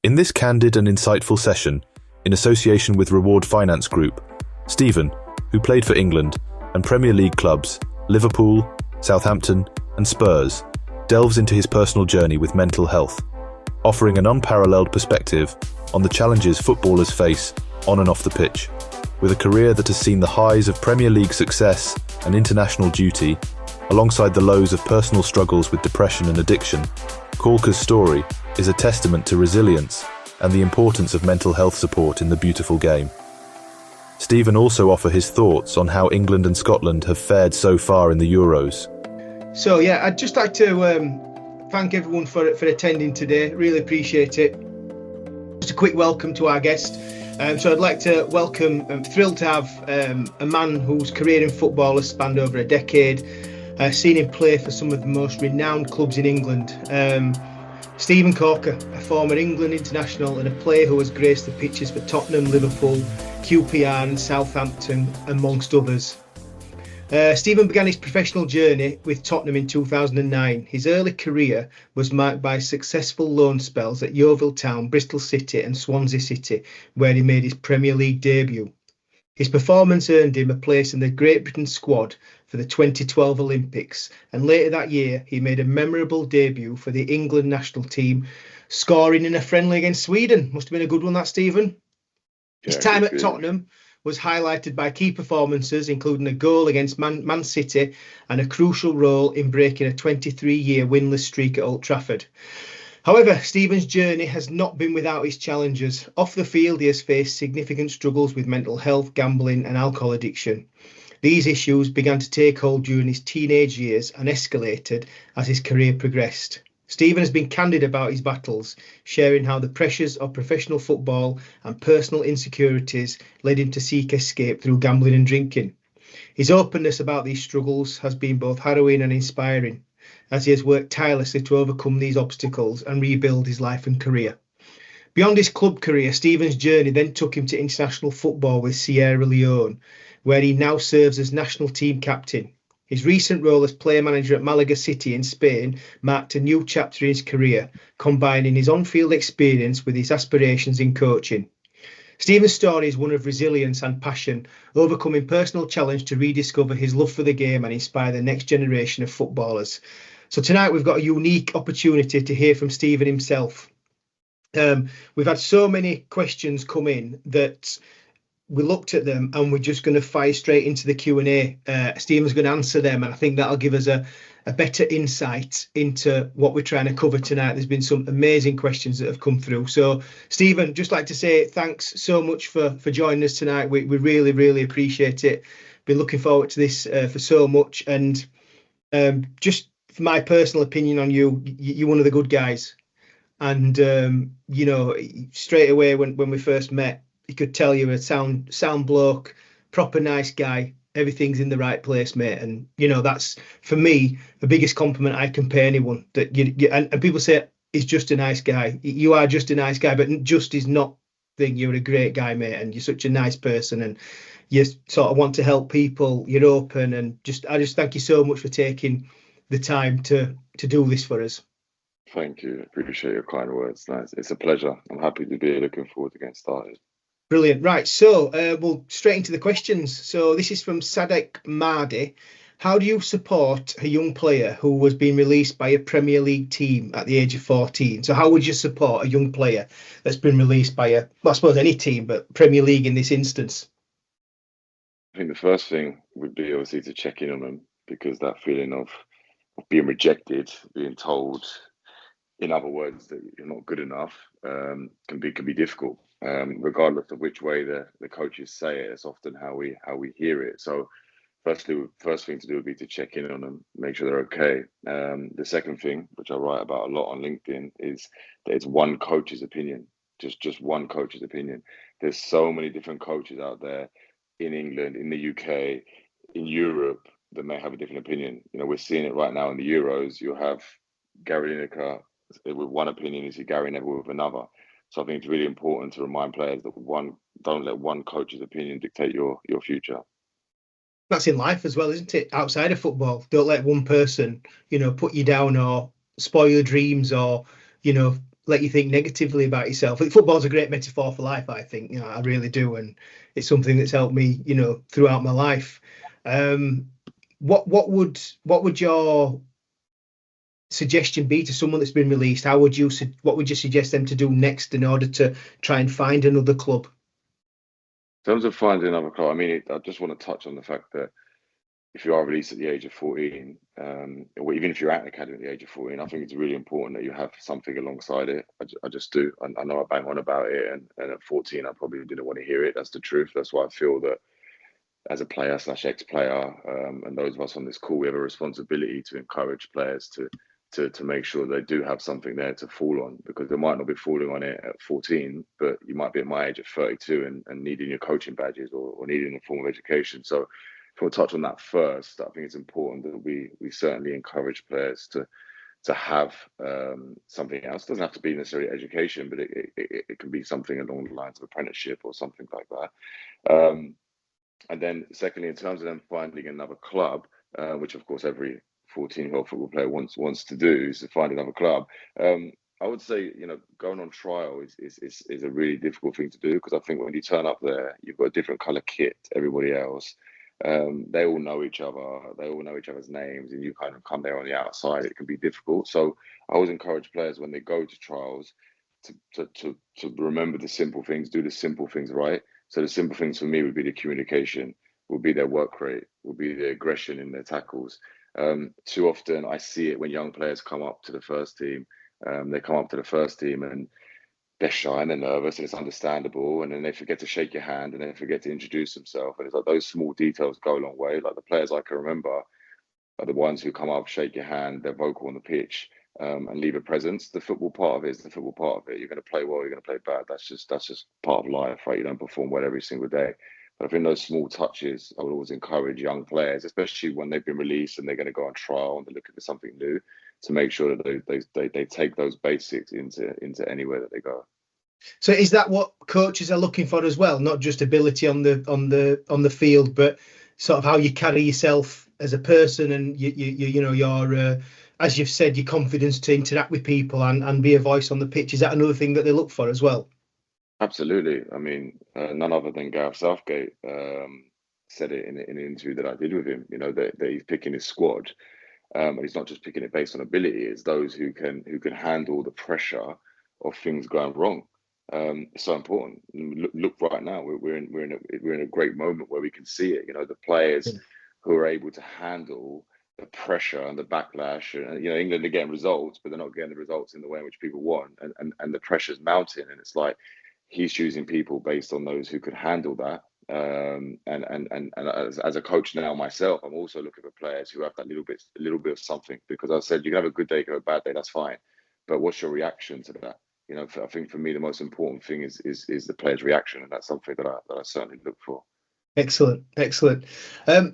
In this candid and insightful session, in association with Reward Finance Group, Stephen, who played for England and Premier League clubs Liverpool, Southampton and Spurs, delves into his personal journey with mental health, offering an unparalleled perspective on the challenges footballers face on and off the pitch. With a career that has seen the highs of Premier League success and international duty, alongside the lows of personal struggles with depression and addiction, Caulker's story is a testament to resilience and the importance of mental health support in the beautiful game. Stephen also offers his thoughts on how England and Scotland have fared so far in the Euros. So yeah, I'd just like to thank everyone for attending today. Really appreciate it. Just a quick welcome to our guest. So I'd like to welcome, I'm thrilled to have a man whose career in football has spanned over a decade. Seen him play for some of the most renowned clubs in England. Stephen Caulker, a former England international and a player who has graced the pitches for Tottenham, Liverpool, QPR and Southampton, amongst others. Stephen began his professional journey with Tottenham in 2009. His early career was marked by successful loan spells at Yeovil Town, Bristol City and Swansea City, where he made his Premier League debut. His performance earned him a place in the Great Britain squad for the 2012 Olympics, and later that year he made a memorable debut for the England national team, scoring in a friendly against Sweden. Must have been a good one, that, Stephen. His time at Tottenham was highlighted by key performances, including a goal against Man City and a crucial role in breaking a 23-year winless streak at Old Trafford. However, Stephen's journey has not been without its challenges. Off the field, he has faced significant struggles with mental health, gambling and alcohol addiction. These issues began to take hold during his teenage years and escalated as his career progressed. Stephen has been candid about his battles, sharing how the pressures of professional football and personal insecurities led him to seek escape through gambling and drinking. His openness about these struggles has been both harrowing and inspiring, as he has worked tirelessly to overcome these obstacles and rebuild his life and career. Beyond his club career, Stephen's journey then took him to international football with Sierra Leone, where he now serves as national team captain. His recent role as player manager at Malaga City in Spain marked a new chapter in his career, combining his on-field experience with his aspirations in coaching. Stephen's story is one of resilience and passion, overcoming personal challenge to rediscover his love for the game and inspire the next generation of footballers. So tonight we've got a unique opportunity to hear from Stephen himself. We've had so many questions come in that we looked at them and we're just going to fire straight into the Q&A. Stephen's going to answer them, and I think that'll give us a better insight into what we're trying to cover tonight. There's been some amazing questions that have come through. So, Stephen, just like to say thanks so much for joining us tonight. We really, really appreciate it. Been looking forward to this for so much. And just for my personal opinion on you, you're one of the good guys. And, you know, straight away when we first met, you could tell you're a sound bloke, proper nice guy. Everything's in the right place, mate. And, you know, that's, for me, the biggest compliment I can pay anyone. That you and people say, he's just a nice guy. You are just a nice guy, but just is not the thing. You're a great guy, mate, and you're such a nice person, and you sort of want to help people. You're open, and I just thank you so much for taking the time to do this for us. Thank you. Appreciate your kind words. Nice. It's a pleasure. I'm happy to be here. Looking forward to getting started. Brilliant. Right, so we'll straight into the questions. So this is from Sadek Mahdi. How do you support a young player who was being released by a Premier League team at the age of 14? So how would you support a young player that's been released by I suppose any team, but Premier League in this instance? I think the first thing would be obviously to check in on them, because that feeling of being rejected, being told, in other words, that you're not good enough, can be difficult. Regardless of which way the coaches say it, it's often how we hear it. So first thing to do would be to check in on them, make sure they're okay. The second thing, which I write about a lot on LinkedIn, is that it's one coach's opinion, just one coach's opinion. There's so many different coaches out there in England, in the UK, in Europe, that may have a different opinion. You know, we're seeing it right now in the Euros. You'll have Gary Lineker with one opinion, you see Gary Neville with another. So I think it's really important to remind players that don't let one coach's opinion dictate your future. That's in life as well, isn't it? Outside of football, don't let one person, you know, put you down or spoil your dreams or, you know, let you think negatively about yourself. Football's a great metaphor for life, I think. I really do, and it's something that's helped me, throughout my life. What would your suggestion be to someone that's been released? What would you suggest them to do next in order to try and find another club? In terms of finding another club, I mean, I just want to touch on the fact that if you are released at the age of 14, or even if you're at an academy at the age of 14, I think it's really important that you have something alongside it. I just do. I know I bang on about it, and at 14, I probably didn't want to hear it. That's the truth. That's why I feel that as a player / ex-player, and those of us on this call, we have a responsibility to encourage players to make sure they do have something there to fall on, because they might not be falling on it at 14, but you might be at my age at 32 and needing your coaching badges or needing a form of education. So if we'll touch on that first, I think it's important that we certainly encourage players to have something else. It doesn't have to be necessarily education, but it can be something along the lines of apprenticeship or something like that. And then secondly, in terms of them finding another club, which of course every 14-year-old football player wants to do, is to find another club. I would say, going on trial is a really difficult thing to do, because I think when you turn up there, you've got a different colour kit to everybody else. They all know each other, they all know each other's names, and you kind of come there on the outside. It can be difficult. So I always encourage players when they go to trials to remember the simple things, do the simple things right. So the simple things for me would be the communication, would be their work rate, would be the aggression in their tackles. Too often I see it when young players come up to the first team. They come up to the first team and they're shy and they're nervous, and it's understandable. And then they forget to shake your hand, and they forget to introduce themselves. And it's like those small details go a long way. Like the players I can remember are the ones who come up, shake your hand, they're vocal on the pitch, and leave a presence. The football part of it is the football part of it. You're going to play well, you're going to play bad. That's just part of life, right? You don't perform well every single day. But I think those small touches, I would always encourage young players, especially when they've been released and they're going to go on trial and they're looking for something new, to make sure that they take those basics into anywhere that they go. So is that what coaches are looking for as well? Not just ability on the field, but sort of how you carry yourself as a person, and your as you've said, your confidence to interact with people and be a voice on the pitch. Is that another thing that they look for as well? Absolutely. I mean, none other than Gareth Southgate said it in an interview that I did with him. That he's picking his squad, and he's not just picking it based on ability. It's those who can handle the pressure of things going wrong. It's so important. Look right now, we're in a great moment where we can see it. The players who are able to handle the pressure and the backlash, and England are getting results, but they're not getting the results in the way in which people want, and the pressure's mounting, and it's like he's choosing people based on those who could handle that. And as a coach now myself, I'm also looking for players who have that little bit of something, because I said you can have a good day, you can have a bad day, that's fine, but what's your reaction to that? I think for me the most important thing is the player's reaction, and that's something that I certainly look for. Excellent.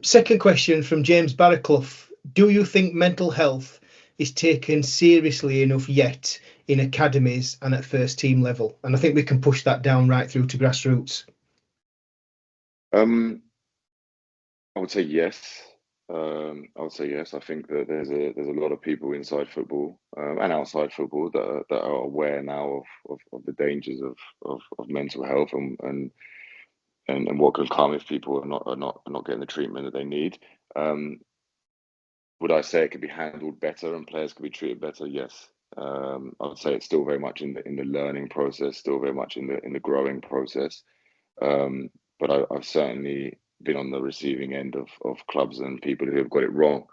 Second question from James Barraclough: do you think mental health is taken seriously enough yet in academies and at first team level? And I think we can push that down right through to grassroots. I would say yes. I think that there's a lot of people inside football and outside football that are aware now of the dangers of mental health and what can come if people are not getting the treatment that they need. Would I say it could be handled better and players could be treated better? Yes. I would say it's still very much in the learning process, still very much in the growing process. But I've certainly been on the receiving end of clubs and people who have got it wrong.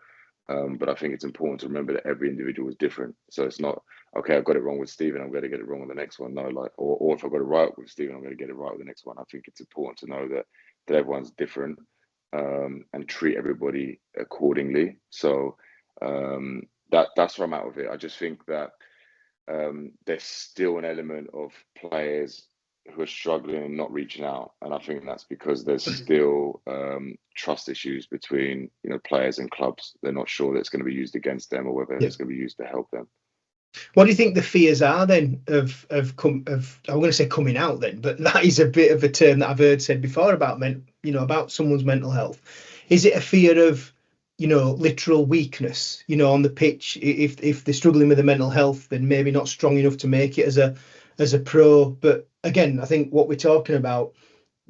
But I think it's important to remember that every individual is different. So it's not, okay, I've got it wrong with Stephen, I'm going to get it wrong with the next one. No, or if I've got it right with Stephen, I'm going to get it right with the next one. I think it's important to know that everyone's different, and treat everybody accordingly. So that's where I'm at with it. I just think that there's still an element of players who are struggling and not reaching out, and I think that's because there's still trust issues between players and clubs. They're not sure that it's going to be used against them or whether it's going to be used to help them. What do you think the fears are then of I'm going to say coming out then, but that is a bit of a term that I've heard said before about about someone's mental health. Is it a fear of literal weakness, on the pitch. If they're struggling with the mental health, then maybe not strong enough to make it as a pro. But again, I think what we're talking about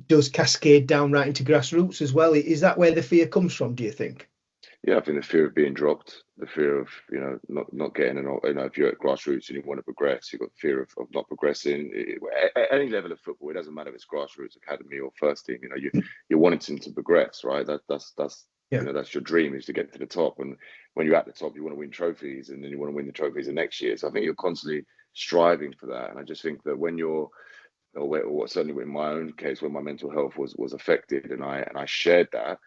does cascade down right into grassroots as well. Is that where the fear comes from, do you think? Yeah, I think the fear of being dropped, the fear of not getting if you're at grassroots and you want to progress, you've got the fear of not progressing. At any level of football, it doesn't matter if it's grassroots, academy, or first team. You're wanting to progress, right? That's Yeah. that's your dream, is to get to the top. And when you're at the top, you want to win trophies, and then you want to win the trophies the next year. So I think you're constantly striving for that. And I just think that when you're or certainly in my own case, when my mental health was affected, and I shared that,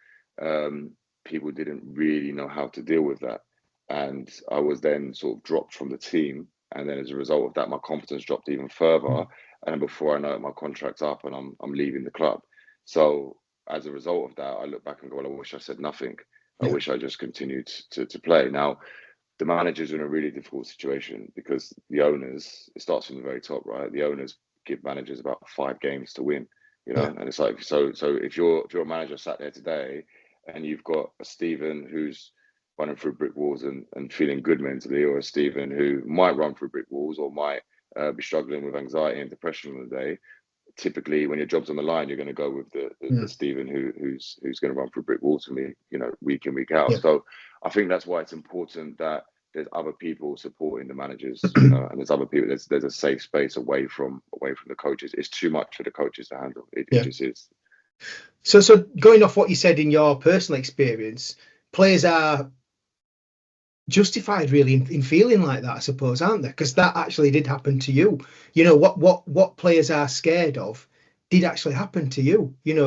people didn't really know how to deal with that, and I was then sort of dropped from the team, and then as a result of that, my confidence dropped even further. And before I know it, my contract's up, and I'm leaving the club. So as a result of that, I look back and go, well, I wish I said nothing. I wish I just continued to play. Now, the managers are in a really difficult situation because the owners, it starts from the very top, right? The owners give managers about 5 games to win, and it's like, so if you're a manager sat there today and you've got a Stephen who's running through brick walls and feeling good mentally, or a Stephen who might run through brick walls or might be struggling with anxiety and depression on the day, typically when your job's on the line, you're going to go with the Stephen who's going to run through brick walls for me, week in, week out. So I think that's why it's important that there's other people supporting the managers, and there's other people. There's a safe space away from the coaches. It's too much for the coaches to handle. It just is. So going off what you said in your personal experience, players are justified really in feeling like that, I suppose, aren't they? Because that actually did happen to you. What players are scared of did actually happen to you. It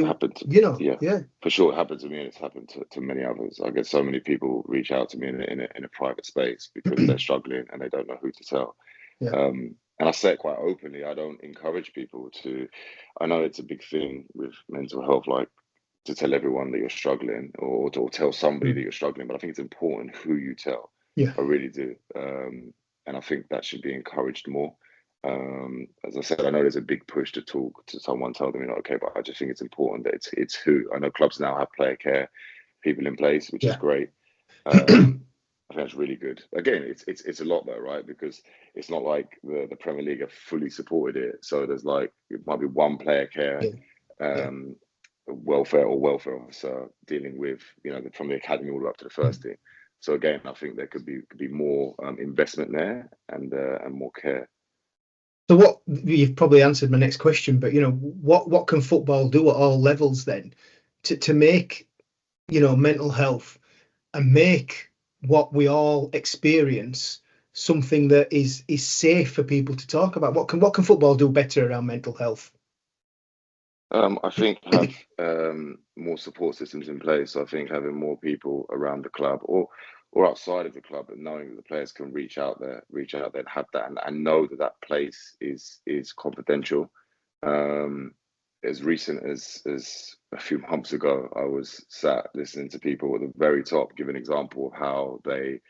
happened to, for sure. It happened to me, and it's happened to many others. I get so many people reach out to me in a private space because they're struggling and they don't know who to tell. And I say it quite openly. I don't encourage people to. I know it's a big thing with mental health, like to tell everyone that you're struggling, or tell somebody that you're struggling. But I think it's important who you tell. I really do. And I think that should be encouraged more. As I said, I know there's a big push to talk to someone, tell them, okay, but I just think it's important that it's who. I know clubs now have player care people in place, which is great. I think that's really good. Again, it's a lot though, right? Because it's not like the Premier League have fully supported it. So there's it might be one player care welfare officer dealing with from the academy all the way up to the first team. So again, I think there could be more investment there and more care. So what, you've probably answered my next question, but what can football do at all levels then to make mental health and make what we all experience something that is safe for people to talk about? What can football do better around mental health? I think have more support systems in place. I think having more people around the club or outside of the club, and knowing that the players can reach out there and have that, and know that place is confidential. As recent as a few months ago, I was sat listening to people at the very top give an example of how they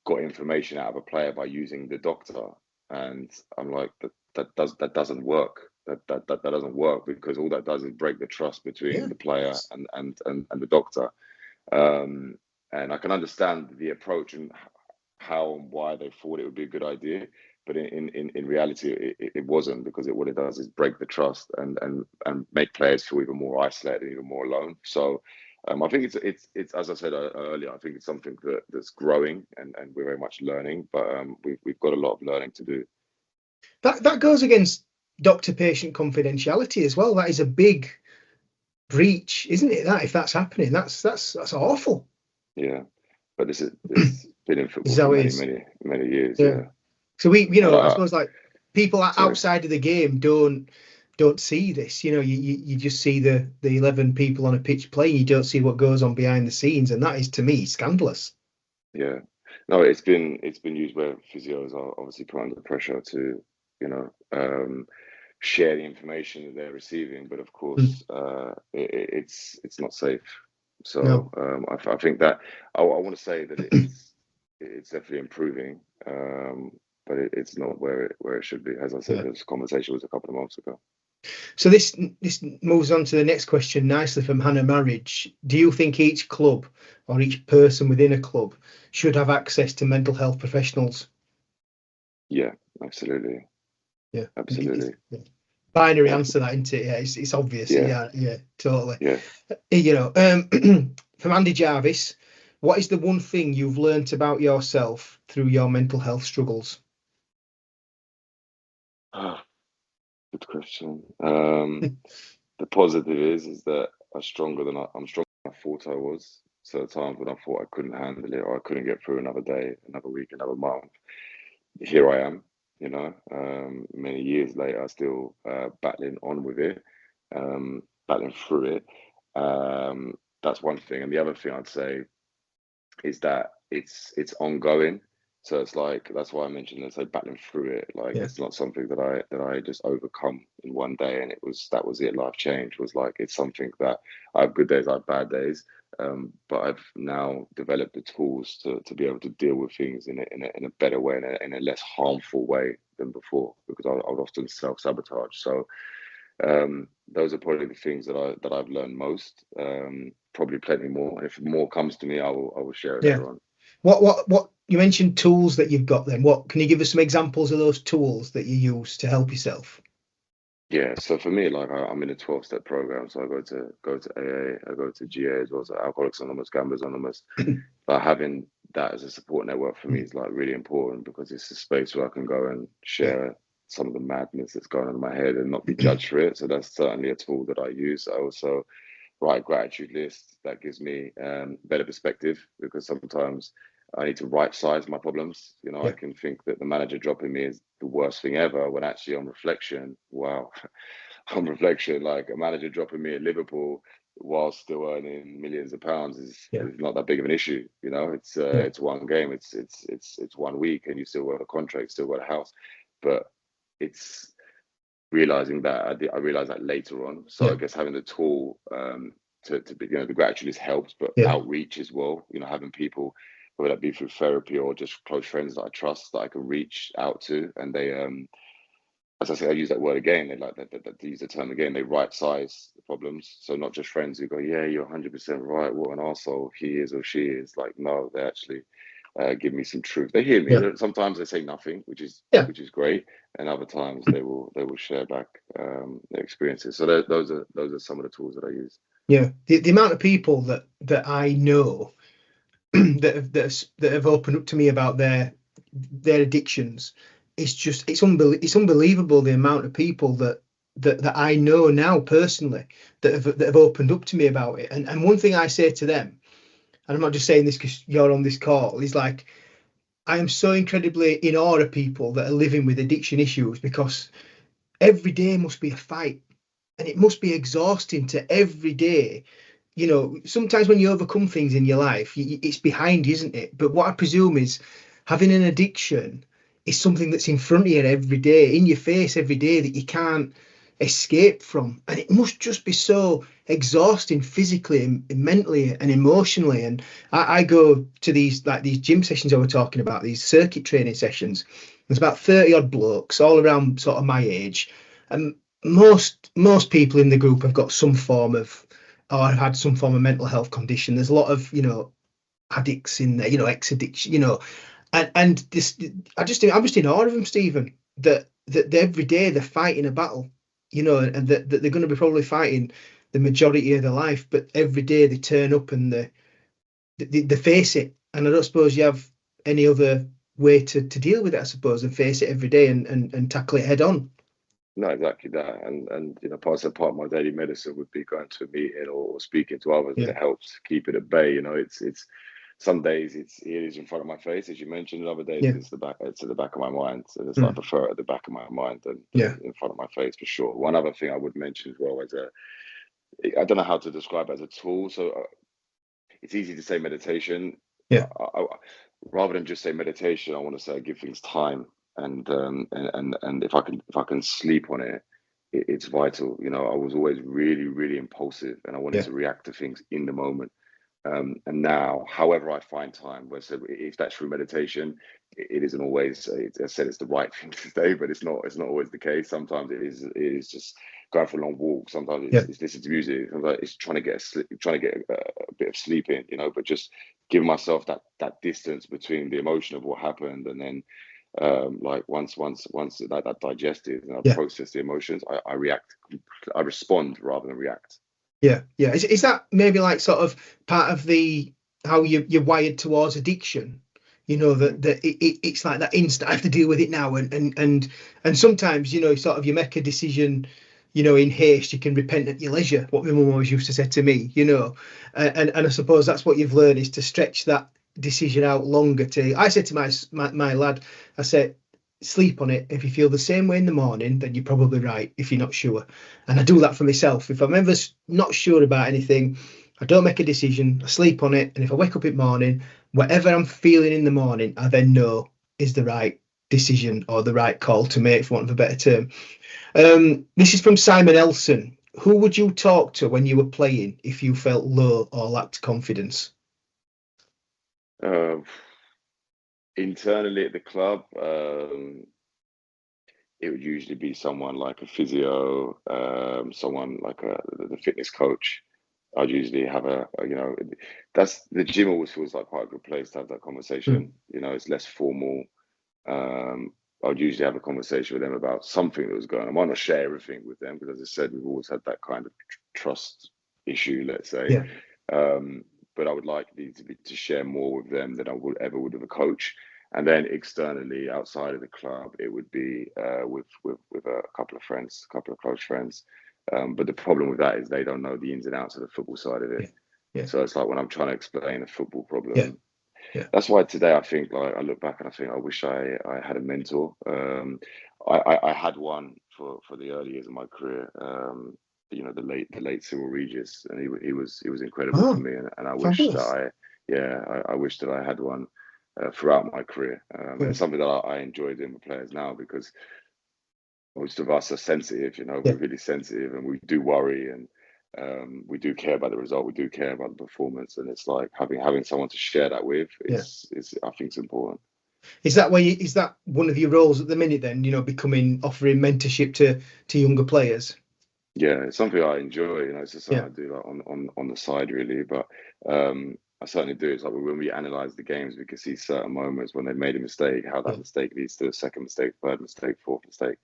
got information out of a player by using the doctor, and I'm like, that doesn't work. That doesn't work, because all that does is break the trust between the player and the doctor. And I can understand the approach and how and why they thought it would be a good idea, but in reality, it wasn't, because what it does is break the trust and make players feel even more isolated and even more alone. So I think it's as I said earlier, I think it's something that's growing and we're very much learning, but we've got a lot of learning to do. That goes against doctor-patient confidentiality as well. That is a big breach, isn't it? That if that's happening, that's awful. Yeah, but it's been in football for many years. Yeah. So I suppose people outside of the game don't see this. You just see the 11 people on a pitch playing. You don't see what goes on behind the scenes, and that is, to me, scandalous. Yeah, no, it's been used where physios are obviously put under pressure to share the information that they're receiving, but of course it's not safe. So I think that I want to say that it's definitely improving, but it's not where it should be. As I said, this conversation was a couple of months ago. So this moves on to the next question nicely from Hannah Marriage. Do you think each club or each person within a club should have access to mental health professionals? Yeah, absolutely. Yeah, Absolutely. yeah. Binary Yeah. answer that, isn't it? Yeah, it's obvious. Yeah. Yeah, yeah, totally. Yeah. You know, from Andy Jarvis, what is the one thing you've learnt about yourself through your mental health struggles? Good question. The positive is that I'm stronger than I thought I was. So at times when I thought I couldn't handle it or I couldn't get through another day, another week, another month, here I am. Many years later, still battling on with it, battling through it. That's one thing, and the other thing I'd say is that it's ongoing. So it's like that's why I mentioned, let's say, battling through it. Like Yeah, it's not something that I just overcome in one day and that was it. Life change was like it's something that I have good days, I have bad days, but I've now developed the tools to be able to deal with things in a better way, in a less harmful way than before, because I would often self sabotage. So those are probably the things that I've learned most. Probably plenty more. And if more comes to me, I will share it yeah. later on. What you mentioned tools that you've got then. What can you give us some examples of those tools that you use to help yourself? Yeah. So for me, like I'm in a 12-step program. So I go to AA, I go to GA as well, so Alcoholics Anonymous, Gamblers Anonymous. But having that as a support network for me is like really important because it's a space where I can go and Yeah, share some of the madness that's going on in my head and not be judged for it. So that's certainly a tool that I use. I also write a gratitude list that gives me better perspective because sometimes I need to right size my problems. I yeah, can think that the manager dropping me is the worst thing ever when actually on reflection, wow, on reflection, like a manager dropping me at Liverpool while still earning millions of pounds yeah, is not that big of an issue. yeah, It's one game, it's 1 week, and you still got a contract, still got a house, but it's realizing that I realized that later on. So yeah, I guess having the tool to be, the gratitude has helped, but yeah, outreach as well. Having people, whether that be through therapy or just close friends that I trust that I can reach out to, and they as I say, I use that word again. They like that use the term again. They right size the problems. So not just friends who go, yeah, you're 100% right. What an arsehole he is or she is. Like, no, they actually give me some truth. They hear me. yeah, Sometimes they say nothing, yeah, which is great, and other times they will share back their experiences. So those are some of the tools that I use. yeah. The amount of people that I know that have opened up to me about their addictions, it's unbelievable the amount of people that I know now personally that have opened up to me about it. And one thing I say to them, and I'm not just saying this because you're on this call, is like I am so incredibly in awe of people that are living with addiction issues because every day must be a fight and it must be exhausting to every day. Sometimes when you overcome things in your life, it's behind you, isn't it? But what I presume is having an addiction is something that's in front of you every day, in your face every day, that you can't escape from. And it must just be so exhausting physically and mentally and emotionally. And I go to these gym sessions I were talking about, these circuit training sessions. There's about 30 odd blokes all around sort of my age. And most people in the group have got some form of or have had some form of mental health condition. There's a lot of addicts in there, ex-addiction, and this I'm just in awe of them, Stephen. That every day they're fighting a battle, and that they're going to be probably fighting the majority of their life, but every day they turn up and they face it. And I don't suppose you have any other way to deal with it, I suppose, and face it every day and tackle it head on. No, exactly that, and part of my daily medicine would be going to a meeting or speaking to others, and Yeah, it helps keep it at bay. It's some days it is in front of my face, as you mentioned, and other days yeah, it's at the back of my mind. So it's like I mm, prefer it at the back of my mind yeah, than in front of my face for sure. One other thing I would mention as well is I don't know how to describe it as a tool. So it's easy to say meditation. yeah, Rather than just say meditation, I want to say I give things time, and if I can sleep on it, it's vital. I was always really really impulsive, and I wanted yeah, to react to things in the moment. And now, however I find time, so if that's through meditation, it isn't always. I said it's the right thing to say, but it's not. It's not always the case. Sometimes it is just going for a long walk. Sometimes Yeah. it's listening to music. Sometimes it's trying to get a bit of sleep in, you know. But just giving myself that distance between the emotion of what happened, and then like once that digested and I Yeah. process the emotions, I react. I respond rather than react. Yeah. Is that maybe like sort of part of the how you're wired towards addiction? You know, that it's like that instant. I have to deal with it now, and sometimes, you know, sort of you make a decision, you know, in haste. You can repent at your leisure. What my mum always used to say to me, you know, and I suppose that's what you've learned, is to stretch that decision out longer. I said to my lad, I said, sleep on it. If you feel the same way in the morning, then you're probably right. If you're not sure, and I do that for myself. If I'm ever not sure about anything, I don't make a decision. I sleep on it, and if I wake up in the morning, whatever I'm feeling in the morning, I then know is the right decision or the right call to make, for want of a better term. This is from Simon Elson. Who would you talk to when you were playing if you felt low or lacked confidence? Internally at the club, it would usually be someone like a physio, someone like the fitness coach. I'd usually have you know, that's the gym always feels like quite a good place to have that conversation. You know, it's less formal. I'd usually have a conversation with them about something that was going on. I might not share everything with them because, as I said, we've always had that kind of trust issue, let's say. Yeah. But I would like to share more with them than I would with a coach. And then externally, outside of the club, it would be with a couple of friends, a couple of close friends. But the problem with that is they don't know the ins and outs of the football side of it. Yeah. So it's like when I'm trying to explain a football problem. Yeah. That's why today I think, like, I look back and I think I wish I had a mentor. I had one for the early years of my career. You know, the late Cyril Regis, and he was incredible for me, and I wish that I wish that I had one throughout my career. And it's something that I enjoy doing with players now, because most of us are sensitive. You know, we're really sensitive, and we do worry, and we do care about the result. We do care about the performance, and it's like having someone to share that with is I think it's important. Is that one of your roles at the minute then? You know, offering mentorship to younger players. Yeah, it's something I enjoy. You know, it's just something I do, like on the side, really. But I certainly do. It's like when we analyze the games, we can see certain moments when they've made a mistake, how that mistake leads to a second mistake, third mistake, fourth mistake,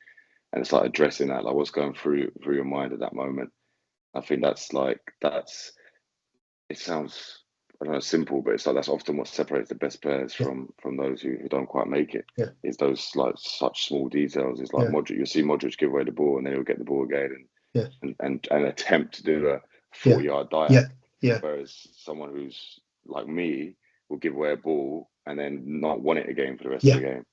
and it's like addressing that, like what's going through your mind at that moment. I think it sounds, I don't know, simple, but it's like that's often what separates the best players from those who don't quite make it. Is those like such small details. It's like Modric, you'll see Modric give away the ball and then he'll get the ball again and attempt to do a 4-yard dive. Whereas someone who's like me will give away a ball and then not want it again for the rest of the game.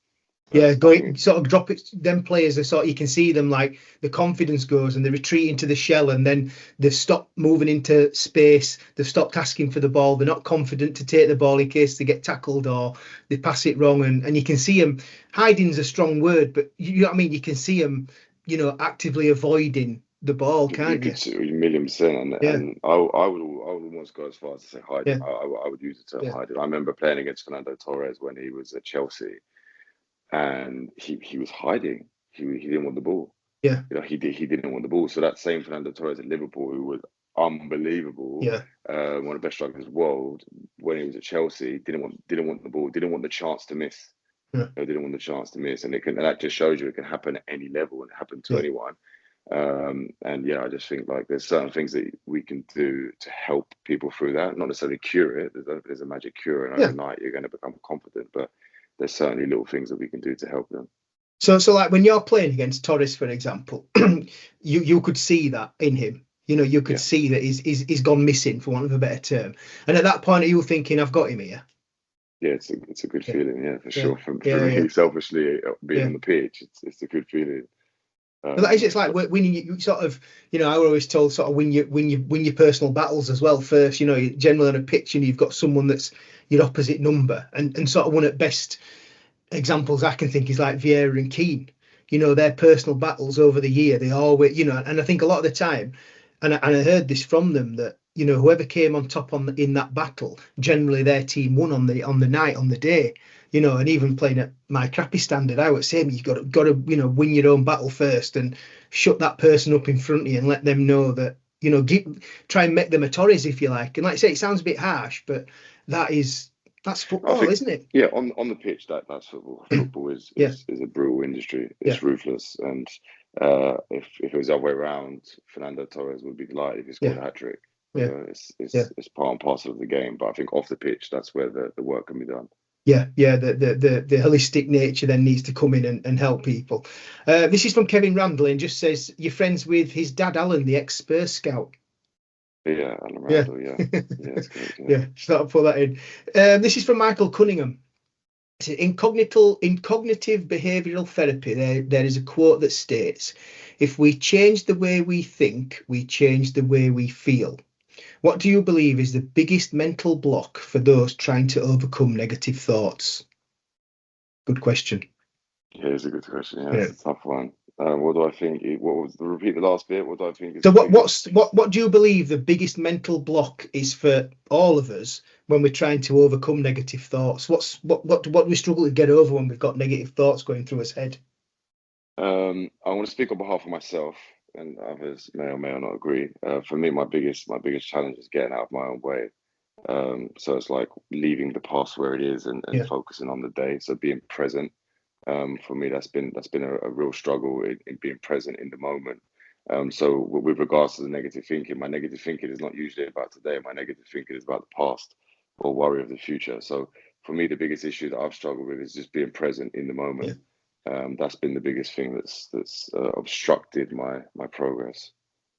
Sort of drop it. Them players are sort of, you can see them, like the confidence goes and they retreat into the shell, and then they've stopped moving into space. They've stopped asking for the ball. They're not confident to take the ball in case they get tackled or they pass it wrong. And you can see them. Hiding's a strong word, but you know what I mean. You can see them, you know, actively avoiding the ball, can't you? Could, 1,000,000%. And I would almost go as far as to say hiding. I would use the term hiding. I remember playing against Fernando Torres when he was at Chelsea. And he was hiding. He didn't want the ball. You know, he didn't want the ball. So that same Fernando Torres at Liverpool, who was unbelievable, one of the best strikers in the world, when he was at Chelsea, didn't want the ball, didn't want the chance to miss. Didn't want the chance to miss, and that just shows you it can happen at any level and happen to anyone. And I just think like there's certain things that we can do to help people through that. Not necessarily cure it. There's a magic cure, and overnight you're going to become confident, but there's certainly little things that we can do to help them. So like when you're playing against Torres, for example, you could see that in him. You know, you could see that he's gone missing, for want of a better term. And at that point, are you thinking, I've got him here? Yeah, it's a good feeling. For sure. For me, selfishly, being on the pitch, it's a good feeling. It's like winning. You sort of, you know, I always told sort of win your personal battles as well first. You know, generally on a pitch, and you've got someone that's your opposite number, and sort of one at best examples I can think is like Vieira and Keane. You know, their personal battles over the year, they always, you know, and I think a lot of the time, and I heard this from them, that, you know, whoever came on top in that battle, generally their team won on the night, on the day. you know, and even playing at my crappy standard, I would say you've got to you know, win your own battle first and shut that person up in front of you and let them know that, you know, try and make them a Torres if you like. And like I say, it sounds a bit harsh, but that's I football, think, isn't it? yeah, on the pitch, that's football. Football Yeah, is a brutal industry. yeah, It's ruthless, and if it was the other way around, Fernando Torres would be delighted if he scored yeah, a hat trick. yeah, yeah. It's part and parcel of the game. But I think off the pitch, that's where the work can be done. Yeah. The holistic nature then needs to come in and help people. This is from Kevin Randall and just says you're friends with his dad Alan, the ex-Spurs scout. Yeah, Alan Yeah, Randall, yeah, that's correct. Yeah. yeah. Just thought I'd put that in. This is from Michael Cunningham. In cognitive behavioral therapy, there is a quote that states, "If we change the way we think, we change the way we feel." What do you believe is the biggest mental block for those trying to overcome negative thoughts? Good question. Yeah, it's a good question. Yeah, Yeah. it's a tough one. What do I think? What was repeat the last bit? What do I think is So the biggest? what do you believe the biggest mental block is for all of us when we're trying to overcome negative thoughts? What do we struggle to get over when we've got negative thoughts going through his head? I want to speak on behalf of myself, and others may or may not agree. For me, my biggest challenge is getting out of my own way. So it's like leaving the past where it is and Yeah, focusing on the day. So being present. For me, that's been a real struggle in being present in the moment. So with regards to the negative thinking, my negative thinking is not usually about today. My negative thinking is about the past or worry of the future. So for me, the biggest issue that I've struggled with is just being present in the yeah. moment. That's been the biggest thing that's obstructed my progress.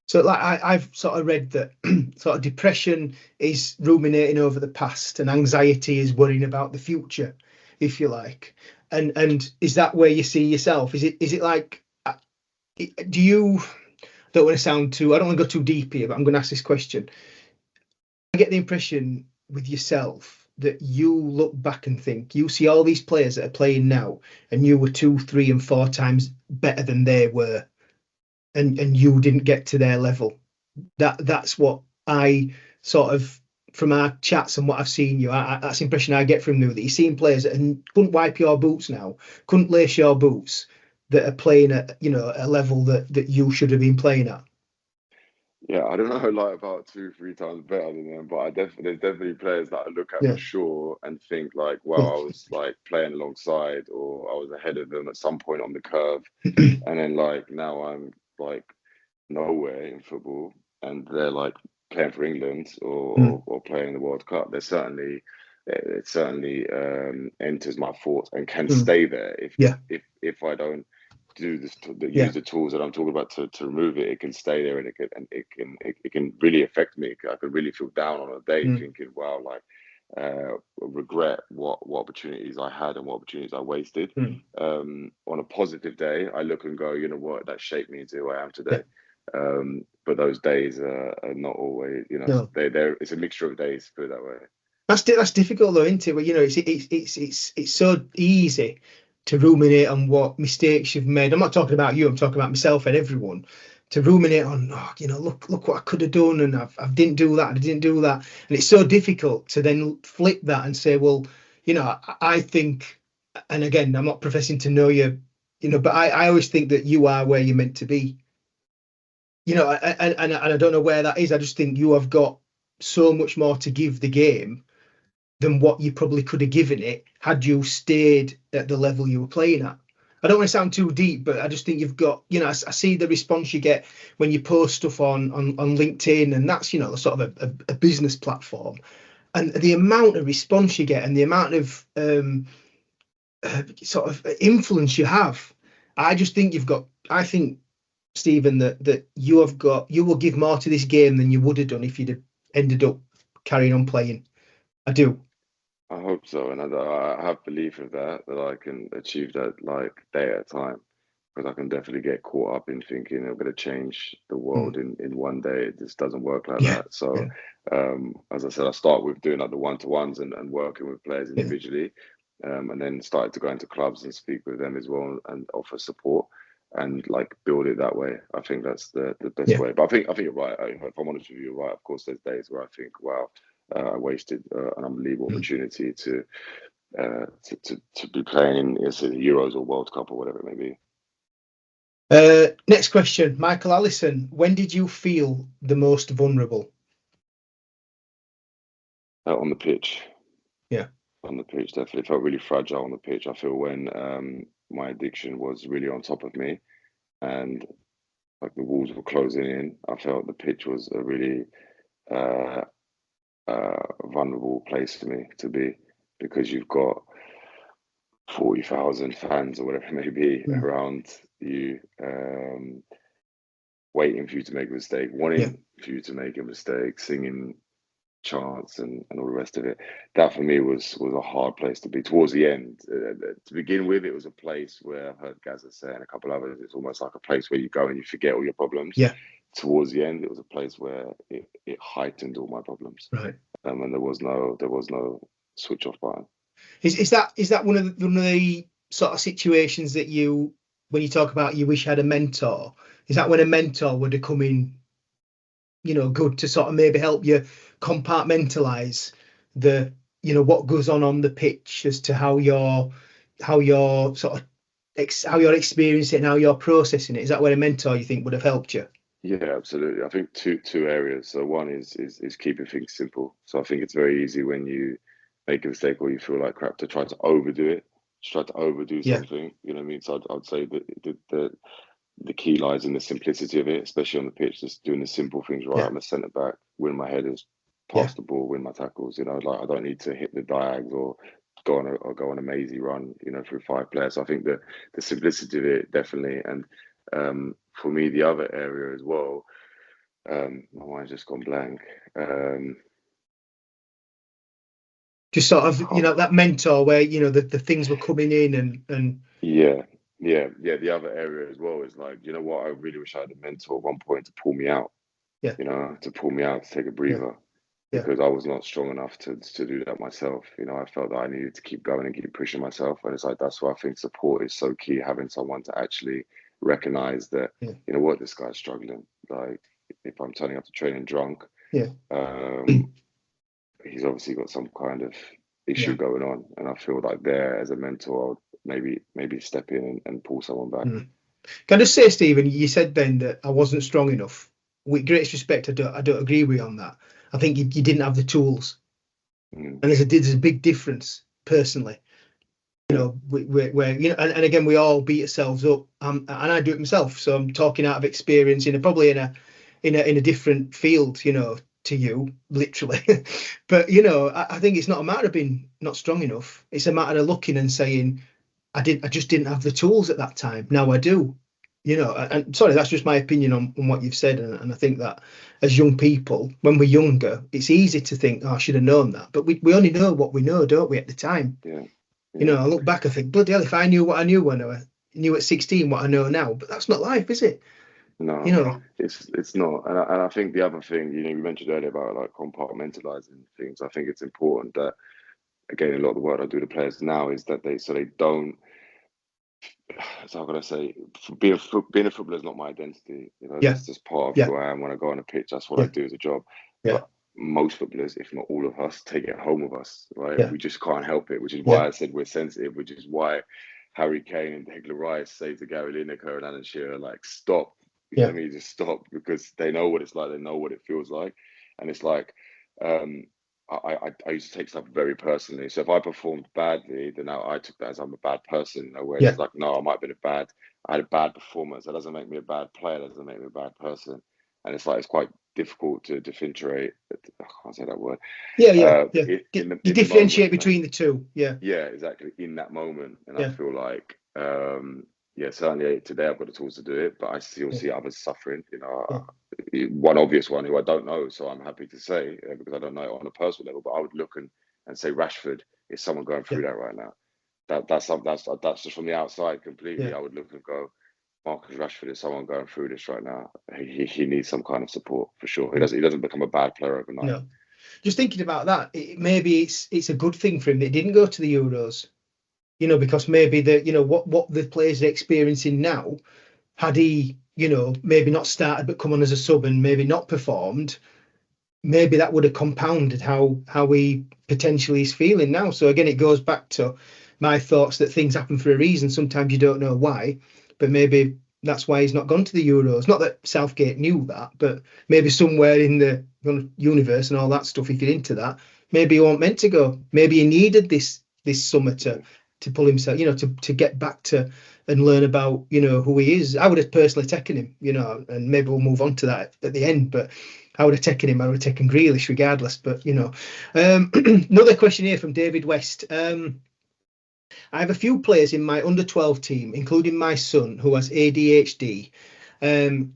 So like I've sort of read that sort of depression is ruminating over the past and anxiety is worrying about the future, if you like. And is that where you see yourself? Is it like do you don't want to sound too I don't want to go too deep here, but I'm going to ask this question. I get the impression with yourself that you look back and think you see all these players that are playing now and you were 2, 3 and 4 times better than they were and you didn't get to their level. That's what I sort of from our chats and what I've seen you. That's the impression I get from you that you're seeing players that couldn't wipe your boots now, couldn't lace your boots, that are playing at a level that you should have been playing at. Yeah, I don't know like about 2, 3 times better than them, but there's definitely players that I look at Yeah, for sure and think like, yeah, wow, I was like playing alongside or I was ahead of them at some point on the curve. And then like now I'm like nowhere in football and they're like playing for England mm, or playing the World Cup. It certainly enters my thoughts and can mm, stay there yeah, if I don't do this yeah, use the tools that I'm talking about to remove it. It can stay there and it can really affect me. I could really feel down on a day mm, thinking, wow, like regret what opportunities I had and what opportunities I wasted. mm, On a positive day, I look and go, you know what, that shaped me into who I am yeah. today. But those days are not always, No, they're it's a mixture of days, put it that way. that's difficult though, isn't it? Well, it's so easy to ruminate on what mistakes you've made. I'm not talking about you. I'm talking about myself and everyone. To ruminate on, oh, look what I could have done, and I didn't do that. I didn't do that, and it's so difficult to then flip that and say, well, I think, and again, I'm not professing to know you, but I always think that you are where you're meant to be. And I don't know where that is. I just think you have got so much more to give the game than what you probably could have given it had you stayed at the level you were playing at. I don't want to sound too deep, but I just think you've got, I see the response you get when you post stuff on LinkedIn, and that's, sort of a business platform. And the amount of response you get and the amount of sort of influence you have, I just think I think, Stephen, that you will give more to this game than you would have done if you'd have ended up carrying on playing. I do. I hope so, and I have belief of that I can achieve that like day at a time. Because I can definitely get caught up in thinking I'm going to change the Mm. world in one day. It just doesn't work like Yeah, that. So, yeah, as I said, I start with doing like the one-to-ones and working with players yeah, individually, and then started to go into clubs and speak with them as well and offer support and like build it that way. I think that's the best yeah. way. But I think you're right. If I'm honest with you, you're right. Of course, there's days where I think, wow, I wasted an unbelievable Mm. opportunity to be playing in the Euros or World Cup or whatever it may be. Next question, Michael Allison. When did you feel the most vulnerable? On the pitch. Yeah. On the pitch, definitely felt really fragile on the pitch. I feel when my addiction was really on top of me, and like the walls were closing in, I felt the pitch was a really vulnerable place for me to be, because you've got 40,000 fans or whatever it may be around you, waiting for you to make a mistake, wanting for you to make a mistake, singing chants and all the rest of it. That for me was a hard place to be towards the end. To begin with, it was a place where I've heard Gazza say and a couple others, it's almost like a place where you go and you forget all your problems. Yeah. Towards the end, it was a place where it heightened all my problems. Right. And there was no switch off button. Is that one of the sort of situations that you, when you talk about you wish you had a mentor, is that when a mentor would have come in, you know, good to sort of maybe help you compartmentalize the, you know, what goes on the pitch as to how you're sort of how you're experiencing it and how you're processing it? Is that where a mentor you think would have helped you? Yeah, absolutely. I think two areas. So one is keeping things simple. So I think it's very easy when you make a mistake or you feel like crap to try to overdo it, to try to overdo something. You know what I mean? So I'd say that the key lies in the simplicity of it, especially on the pitch, just doing the simple things right. I'm a centre back, win my headers, pass the ball, win my tackles. You know, like I don't need to hit the diags or go on a mazy run, you know, through 5 players. So I think the simplicity of it definitely. And for me, the other area as well, my mind's just gone blank. Just sort of, you know, that mentor where, you know, the things were coming in and yeah. The other area as well is like, you know what, I really wish I had a mentor at one point to pull me out. Yeah. You know, to pull me out, to take a breather. Yeah. Because I was not strong enough to do that myself. You know, I felt that I needed to keep going and keep pushing myself. And it's like, that's why I think support is so key, having someone to actually recognize that, you know what, this guy's struggling. Like, if I'm turning up to training drunk, he's obviously got some kind of issue going on. And I feel like there, as a mentor, I would maybe step in and pull someone back. Can I just say, Stephen, you said then that I wasn't strong enough. With greatest respect, I don't agree with you on that. I think you didn't have the tools, and there's a big difference personally. You know, where you know, and again, we all beat ourselves up, and I do it myself. So I'm talking out of experience probably in a different field, you know, to you, literally. But you know, I think it's not a matter of being not strong enough. It's a matter of looking and saying, I just didn't have the tools at that time. Now I do. You know, and sorry, that's just my opinion on what you've said. And I think that as young people, when we're younger, it's easy to think, oh, I should have known that. But we only know what we know, don't we, at the time? Yeah. You know, I look back, I think, bloody hell, if I knew what I knew when I knew at 16 what I know now. But that's not life, is it? No, you know, it's not. And I think the other thing, you know, you mentioned earlier about like compartmentalizing things. I think it's important that, again, a lot of the work I do to players now is that they don't. So how can I say? Being a footballer is not my identity. You know, that's just part of who I am. When I go on a pitch, that's what I do as a job. But most footballers, if not all of us, take it home with us, right? We just can't help it, which is why I said we're sensitive, which is why Harry Kane and Declan Rice say to Gary Lineker and Alan Shearer, like, stop. You know what I mean? Just stop, because they know what it's like. They know what it feels like. And it's like, I used to take stuff very personally. So if I performed badly, then I took that as I'm a bad person. You know, whereas it's like, no, I had a bad performance. That doesn't make me a bad player. That doesn't make me a bad person. And it's like, it's quite difficult to differentiate. I can't say that word. You differentiate between the two. Yeah, exactly. In that moment. And I feel like, certainly today I've got the tools to do it, but I still see others suffering. You know, one obvious one who I don't know, so I'm happy to say, because I don't know it on a personal level, but I would look and say Rashford is someone going through that right now. That's just from the outside completely. I would look and go, Marcus Rashford is someone going through this right now. He needs some kind of support for sure. He doesn't become a bad player overnight. No. Just thinking about that, maybe it's a good thing for him that he didn't go to the Euros. You know, because maybe what the players are experiencing now, had he, you know, maybe not started but come on as a sub and maybe not performed, maybe that would have compounded how he potentially is feeling now. So again, it goes back to my thoughts that things happen for a reason. Sometimes you don't know why, but maybe that's why he's not gone to the Euros. Not that Southgate knew that, but maybe somewhere in the universe and all that stuff, if you're into that, maybe he weren't meant to go. Maybe he needed this summer to pull himself, to get back to and learn about, who he is. I would have personally taken him, and maybe we'll move on to that at the end, but I would have taken him. I would have taken Grealish regardless. But another question here from David West. I have a few players in my under 12 team, including my son, who has ADHD. And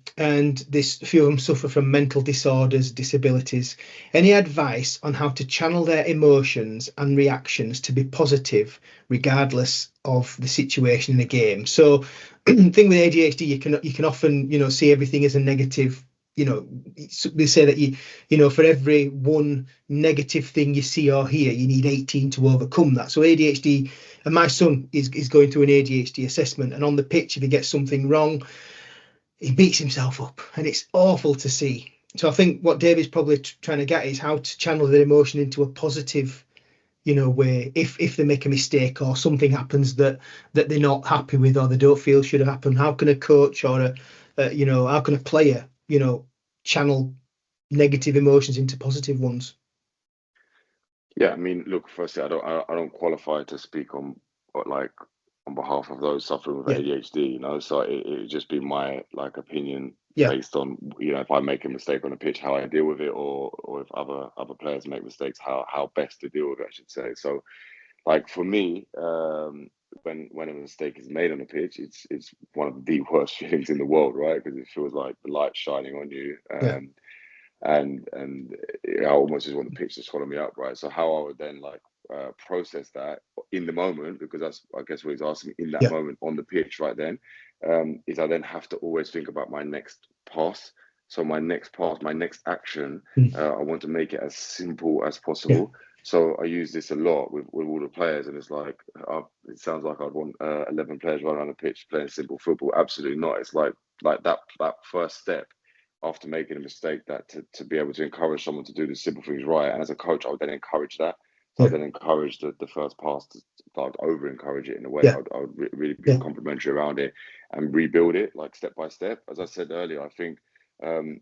this few of them suffer from mental disorders, disabilities. Any advice on how to channel their emotions and reactions to be positive, regardless of the situation in the game? So, the thing with ADHD, you can often see everything as a negative. They say that for every one negative thing you see or hear, you need 18 to overcome that. So ADHD, and my son is going through an ADHD assessment, and on the pitch, if he gets something wrong, he beats himself up, and it's awful to see. So I think what David's probably trying to get is how to channel their emotion into a positive, way. If they make a mistake or something happens that they're not happy with or they don't feel should have happened, how can a coach or how can a player, channel negative emotions into positive ones? Yeah, I mean, look, firstly, I don't qualify to speak on behalf of those suffering with Yeah, ADHD, so it would just be my opinion yeah, based on, if I make a mistake on a pitch, how I deal with it, or if other players make mistakes, how best to deal with it, I should say. So, like for me, when a mistake is made on a pitch, it's one of the worst feelings in the world, right? Because it feels like the light shining on you. yeah, And I almost just want the pitch to swallow me up, right? So how I would then process that in the moment, because that's, I guess, what he's asking, in that yeah, moment on the pitch right then, is I then have to always think about my next pass. So my next pass, my next action, I want to make it as simple as yeah, possible. So I use this a lot with all the players, and it's like, it sounds like I'd want 11 players running on the pitch playing simple football. Absolutely not. It's like that first step after making a mistake, that to be able to encourage someone to do the simple things right. And as a coach, I would then encourage that. So yeah, I'd then encourage the first pass I'd over encourage it in a way. yeah, I would really be yeah, complimentary around it and rebuild it like step by step. As I said earlier, I think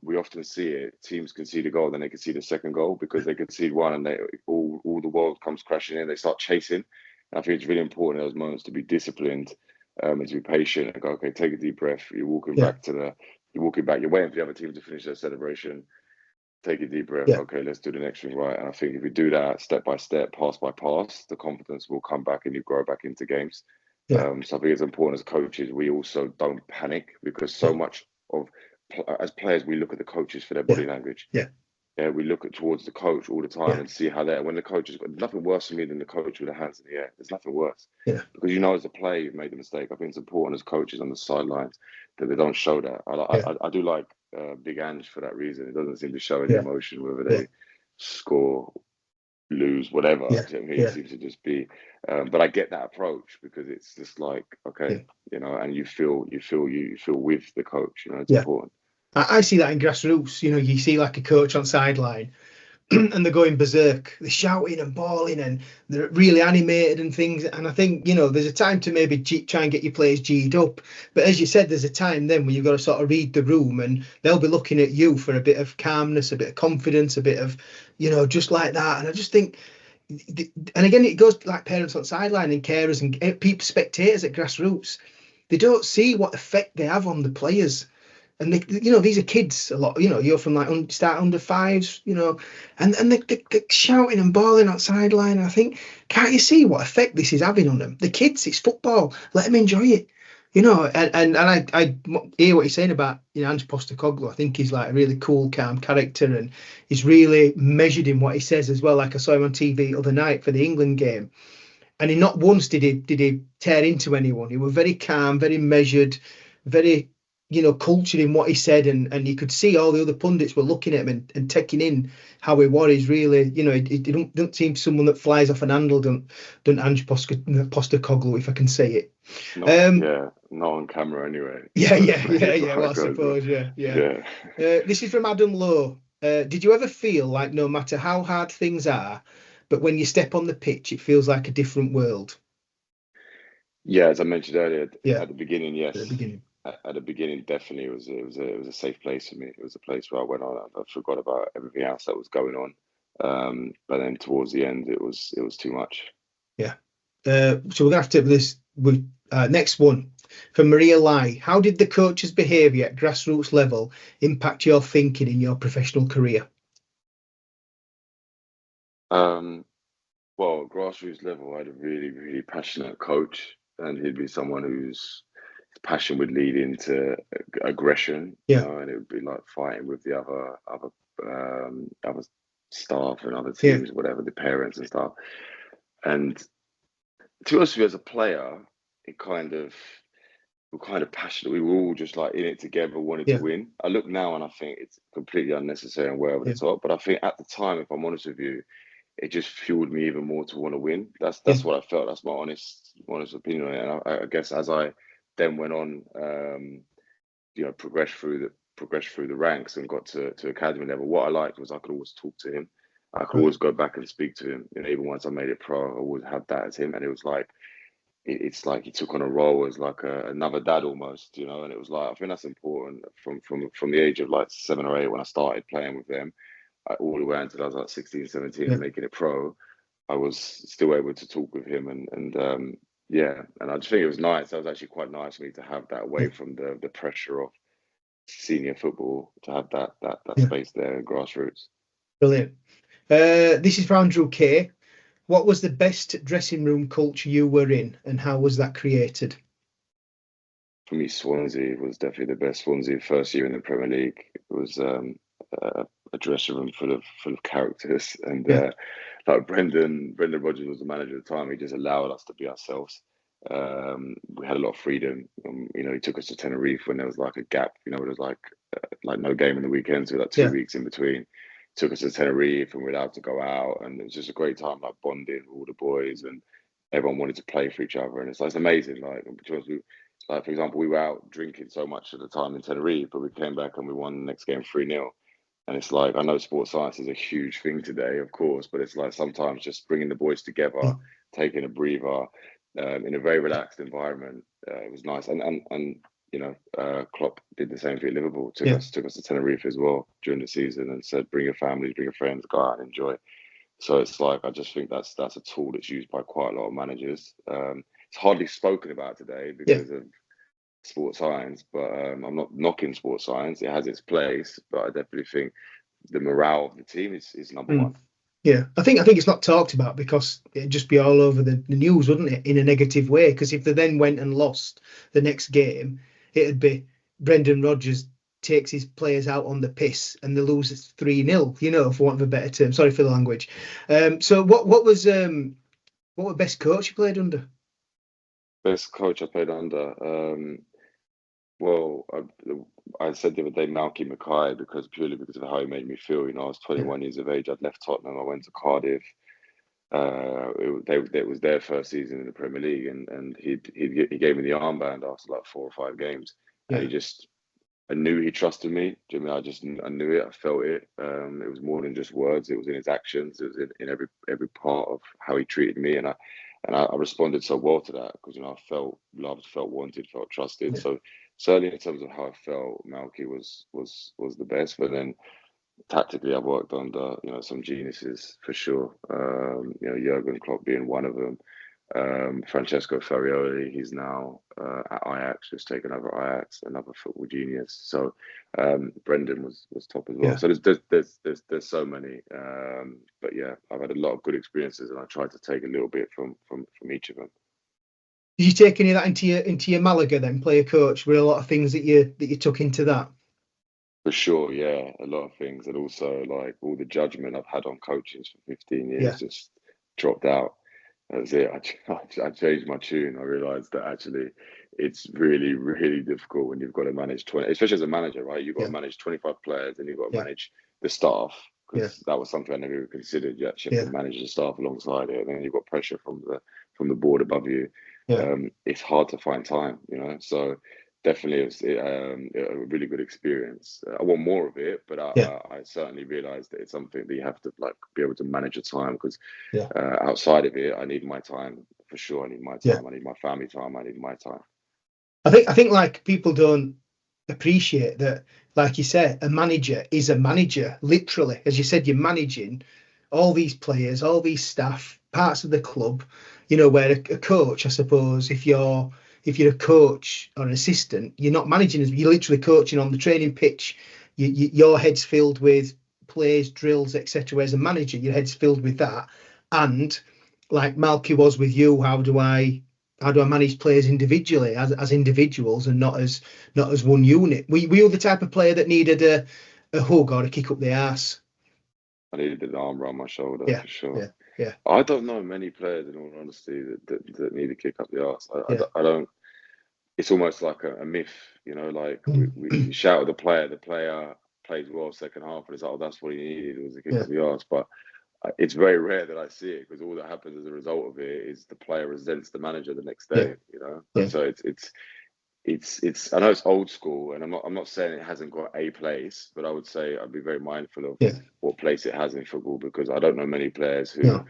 we often see it. Teams concede a goal, then they concede a second goal because they concede one, and all the world comes crashing in. They start chasing. And I think it's really important in those moments to be disciplined and to be patient and go, okay, take a deep breath. yeah, You're walking back. You're waiting for the other team to finish their celebration. Take a deep breath. yeah, Okay, let's do the next thing right. And I think if we do that step by step, pass by pass, the confidence will come back and you grow back into games. yeah, So I think it's important as coaches, we also don't panic, because so yeah, much of as players, we look at the coaches for their yeah, body language. yeah, Yeah, we look towards the coach all the time yeah, and see how they're. When the coach has got nothing worse for me than the coach with their hands in the air. There's nothing worse, yeah, because as a player you've made the mistake. I think it's important as coaches on the sidelines that they don't show that. yeah, I do like Big Ange for that reason. It doesn't seem to show any yeah, emotion, whether yeah, they score, lose, whatever. yeah, Do you know what I mean? It yeah, seems to just be. But I get that approach because it's just like, yeah, okay, and you feel with the coach. It's yeah. important. I see that in grassroots. You see like a coach on sideline and they're going berserk. They're shouting and bawling and they're really animated and things. And I think, there's a time to maybe try and get your players G'd up. But as you said, there's a time then when you've got to sort of read the room and they'll be looking at you for a bit of calmness, a bit of confidence, a bit of, just like that. And I just think, and again, it goes like parents on sideline and carers and people, spectators at grassroots. They don't see what effect they have on the players. And these are kids a lot. You're from like start under fives, and they're shouting and bawling on sideline. And I think, can't you see what effect this is having on them? The kids, it's football. Let them enjoy it, And I hear what you're saying about Ange Postecoglou. I think he's like a really cool, calm character, and he's really measured in what he says as well. Like I saw him on TV the other night for the England game, and he not once did he tear into anyone. He was very calm, very measured, very cultured in what he said, and you could see all the other pundits were looking at him and taking in how he was. He's really, he don't seem someone that flies off an handle, don't Ange Postecoglou, if I can say it. Not on camera anyway. Yeah, So yeah, yeah, it's yeah. how Well, it I goes, suppose, yeah. yeah. This is from Adam Lowe. Did you ever feel like no matter how hard things are, but when you step on the pitch, it feels like a different world? Yeah, as I mentioned earlier, Yeah, at the beginning, at the yes. beginning. At the beginning, definitely, it was a safe place for me. It was a place where I went on. I forgot about everything else that was going on. But then towards the end, it was too much. Yeah. So we're gonna have to this with next one from Maria Lai. How did the coach's behaviour at grassroots level impact your thinking in your professional career? Um, well, grassroots level, I had a really, really passionate coach, and he'd be someone whose passion would lead into aggression, Yeah, and it would be like fighting with the other staff and other yeah, teams, whatever, the parents and stuff. And to be honest with you, as a player, it kind of we're kind of passionate. We were all just like in it together, wanted to yeah, win. I look now and I think it's completely unnecessary and way over the yeah, top. But I think at the time, if I'm honest with you, it just fueled me even more to want to win. That's yeah, that's what I felt. That's my honest opinion on it. And I guess as I then went on, progressed through the ranks and got to academy level. What I liked was I could always talk to him. I could right, always go back and speak to him. Even once I made it pro, I always had that as him, and it was like it's like he took on a role as like another dad almost, And it was like I think that's important from the age of like 7 or 8 when I started playing with them, all the way until I was like 16, 17 yeah, and making it pro. I was still able to talk with him and yeah, and I just think it was nice. That was actually quite nice for me to have that yeah, away from the pressure of senior football, to have that yeah. space there in grassroots. Brilliant. This is for Andrew K. What was the best dressing room culture you were in, and how was that created? For me, Swansea was definitely the best. Swansea, first year in the Premier League, it was a dressing room full of characters, and Yeah, like Brendan Rodgers was the manager at the time. He just allowed us to be ourselves. We had a lot of freedom. He took us to Tenerife when there was like a gap. It was like no game in the weekend, so like two yeah, weeks in between. Took us to Tenerife, and we were allowed to go out, and it was just a great time, like bonding with all the boys, and everyone wanted to play for each other, and it's amazing. Because for example, we were out drinking so much at the time in Tenerife, but we came back and we won the next game 3-0. And it's like, I know sports science is a huge thing today, of course, but it's like sometimes just bringing the boys together, mm, taking a breather, in a very relaxed environment. It was nice. And Klopp did the same thing at Liverpool. Took yeah, us took us to Tenerife as well during the season and said, bring your families, bring your friends, go out and enjoy. So it's like I just think that's a tool that's used by quite a lot of managers. It's hardly spoken about today yeah. because of sports science, but I'm not knocking sports science. It has its place, but I definitely think the morale of the team is number one. Mm. Yeah, I think it's not talked about because it'd just be all over the news, wouldn't it, in a negative way? Because if they then went and lost the next game, it'd be Brendan Rodgers takes his players out on the piss and they lose 3-0, for want of a better term. Sorry for the language. So what were best coach you played under? Best coach I played under. Well, I said the other day Malky Mackay purely because of how he made me feel. I was Yeah, 21 years of age. I'd left Tottenham. I went to Cardiff. It was their first season in the Premier League, and he gave me the armband after like 4 or 5 games, and yeah, I knew he trusted me. Do you know what I mean? I knew it. I felt it. It was more than just words. It was in his actions. It was in every part of how he treated me, and I responded so well to that because I felt loved, felt wanted, felt trusted. yeah, So certainly in terms of how I felt, Malky was the best. But then tactically, I've worked under some geniuses for sure. Jurgen Klopp being one of them. Francesco Farioli, he's now at Ajax, just taken over Ajax, another football genius. So Brendan was top as well. yeah. So there's so many, but yeah, I've had a lot of good experiences, and I tried to take a little bit from each of them. Did you take any of that into your Malaga then, player coach? Were a lot of things that you took into that? For sure, yeah, a lot of things, and also like all the judgment I've had on coaches for 15 years Yeah, just dropped out. That's it. I changed my tune. I realized that actually it's really, really difficult when you've got to manage 20, especially as a manager, right? You've got to yeah, manage 25 players and you've got to yeah, manage the staff yeah, because that was something I never even considered. You actually have yeah, to manage the staff alongside it. And then you've got pressure from the board above you. yeah, It's hard to find time, So definitely, it was a really good experience. I want more of it, but Yeah, I certainly realised that it's something that you have to like be able to manage your time because yeah, outside of it, I need my time for sure. I need my yeah. time. I need my family time. I need my time. I think like people don't appreciate that, like you said, a manager is a manager, literally. As you said, you're managing all these players, all these staff, parts of the club, where a coach, I suppose, if you're a coach or an assistant, you're not managing, you're literally coaching on the training pitch. Your head's filled with plays, drills, etc. Whereas a manager, your head's filled with that. And like Malky was with you, how do I manage players individually as individuals and not as one unit? Were you the type of player that needed a hug or a kick up the arse? I needed an arm around my shoulder Yeah, for sure. yeah, yeah, I don't know many players, in all honesty, that need to kick up the arse. yeah. I don't. It's almost like a myth, like we Mm. shout at the player plays well second half, and it's like, oh, that's what he needed was a kick Yeah, up the arse. But it's very rare that I see it because all that happens as a result of it is the player resents the manager the next yeah, day. yeah, So it's I know it's old school, and I'm not saying it hasn't got a place, but I would say I'd be very mindful of yeah. what place it has in football because I don't know many players who No,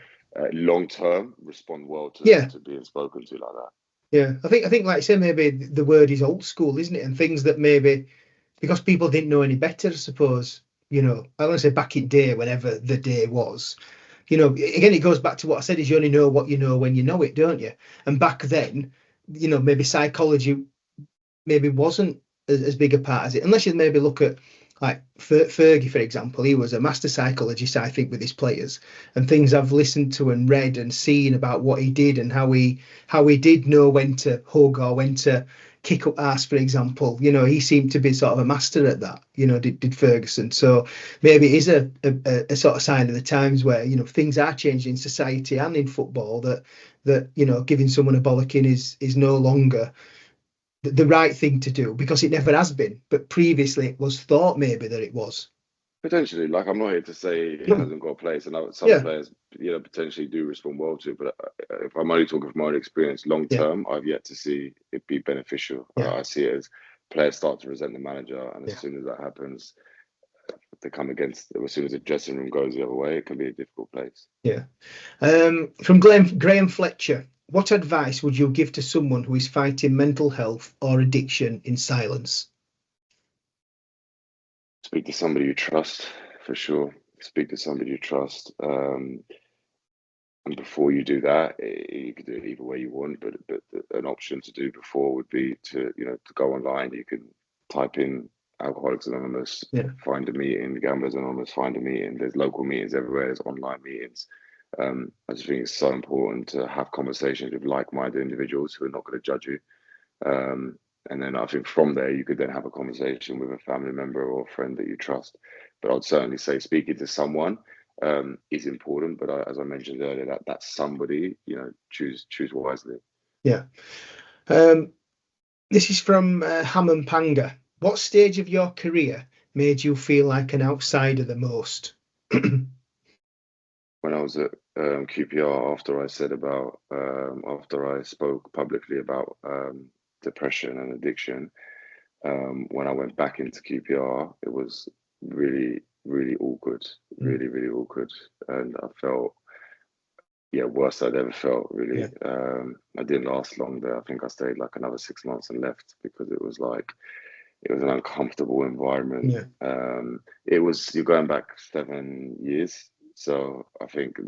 long term respond well yeah, to being spoken to like that. yeah. I think like I say, maybe the word is old school, isn't it? And things that maybe because people didn't know any better, I suppose. I want to say back in day, whenever the day was. Again, it goes back to what I said: is you only know what you know when you know it, don't you? And back then, maybe psychology maybe wasn't as big a part as it, unless you maybe look at like Fergie, for example. He was a master psychologist, I think, with his players, and things I've listened to and read and seen about what he did and how he did know when to hug or when to kick up ass, for example. He seemed to be sort of a master at that. Did Ferguson. So maybe it is a sort of sign of the times where things are changing in society and in football, that giving someone a bollocking is no longer the right thing to do, because it never has been, but previously it was thought maybe that it was. Potentially, like I'm not here to say it hasn't got a place, and some Yeah, players, potentially do respond well to it. But if I'm only talking from my own experience, long yeah, term, I've yet to see it be beneficial. yeah, I see it as players start to resent the manager, and as yeah, soon as that happens, they come against. As soon as the dressing room goes the other way, it can be a difficult place. yeah. From Graham Fletcher, what advice would you give to someone who is fighting mental health or addiction in silence? Speak to somebody you trust, for sure. Speak to somebody you trust. And before you do that, you can do it either way you want. But an option to do before would be to go online. You can type in Alcoholics Anonymous, Yeah, find a meeting. Gamblers Anonymous, find a meeting. There's local meetings everywhere. There's online meetings. I just think it's so important to have conversations with like-minded individuals who are not going to judge you. And then I think from there you could then have a conversation with a family member or a friend that you trust. But I'd certainly say speaking to someone is important. But as I mentioned earlier, that's somebody, choose wisely. yeah. This is from Hammond Panga. What stage of your career made you feel like an outsider the most? When I was at QPR, after I spoke publicly about depression and addiction, when I went back into QPR, it was really, really awkward, really, really awkward, and I felt, yeah, worst I'd ever felt. Really, Yeah, I didn't last long there. I think I stayed like another 6 months and left because it was an uncomfortable environment. yeah, You're going back 7 years. So I think,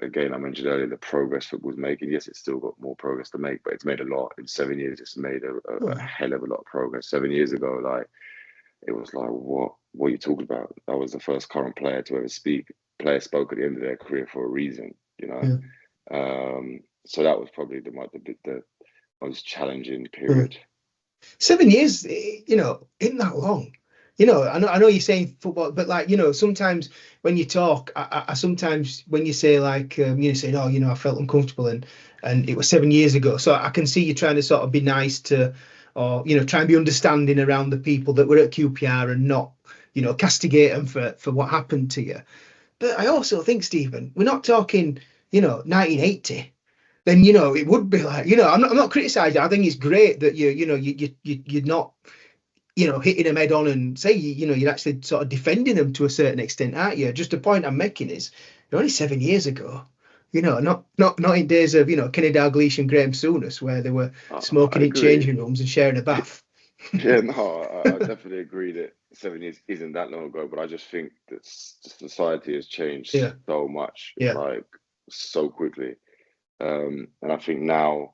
again, I mentioned earlier the progress football's making. Yes, it's still got more progress to make, but it's made a lot. In 7 years, it's made a well, hell of a lot of progress. 7 years ago, it was like, what are you talking about? I was the first current player to ever speak. Players spoke at the end of their career for a reason, yeah. So that was probably the most challenging Yeah. period. 7 years, isn't that long? I know you're saying football, but like, sometimes when you talk, I sometimes when you say like, saying, oh, I felt uncomfortable and it was 7 years ago. So I can see you trying to sort of be nice to, or, try and be understanding around the people that were at QPR and not, castigate them for what happened to you. But I also think, Stephen, we're not talking, 1980. then it would be like, I'm not criticizing. I think it's great that you're not hitting them head on, and say you're actually sort of defending them to a certain extent, aren't you? Just the point I'm making is, only 7 years ago, not in days of Kenny Dalglish and Graham Souness, where they were I smoking in agree. changing rooms and sharing a bath. Yeah, no, I definitely agree that 7 years isn't that long ago, but I just think that society has changed Yeah, so much, yeah, like so quickly. And I think now,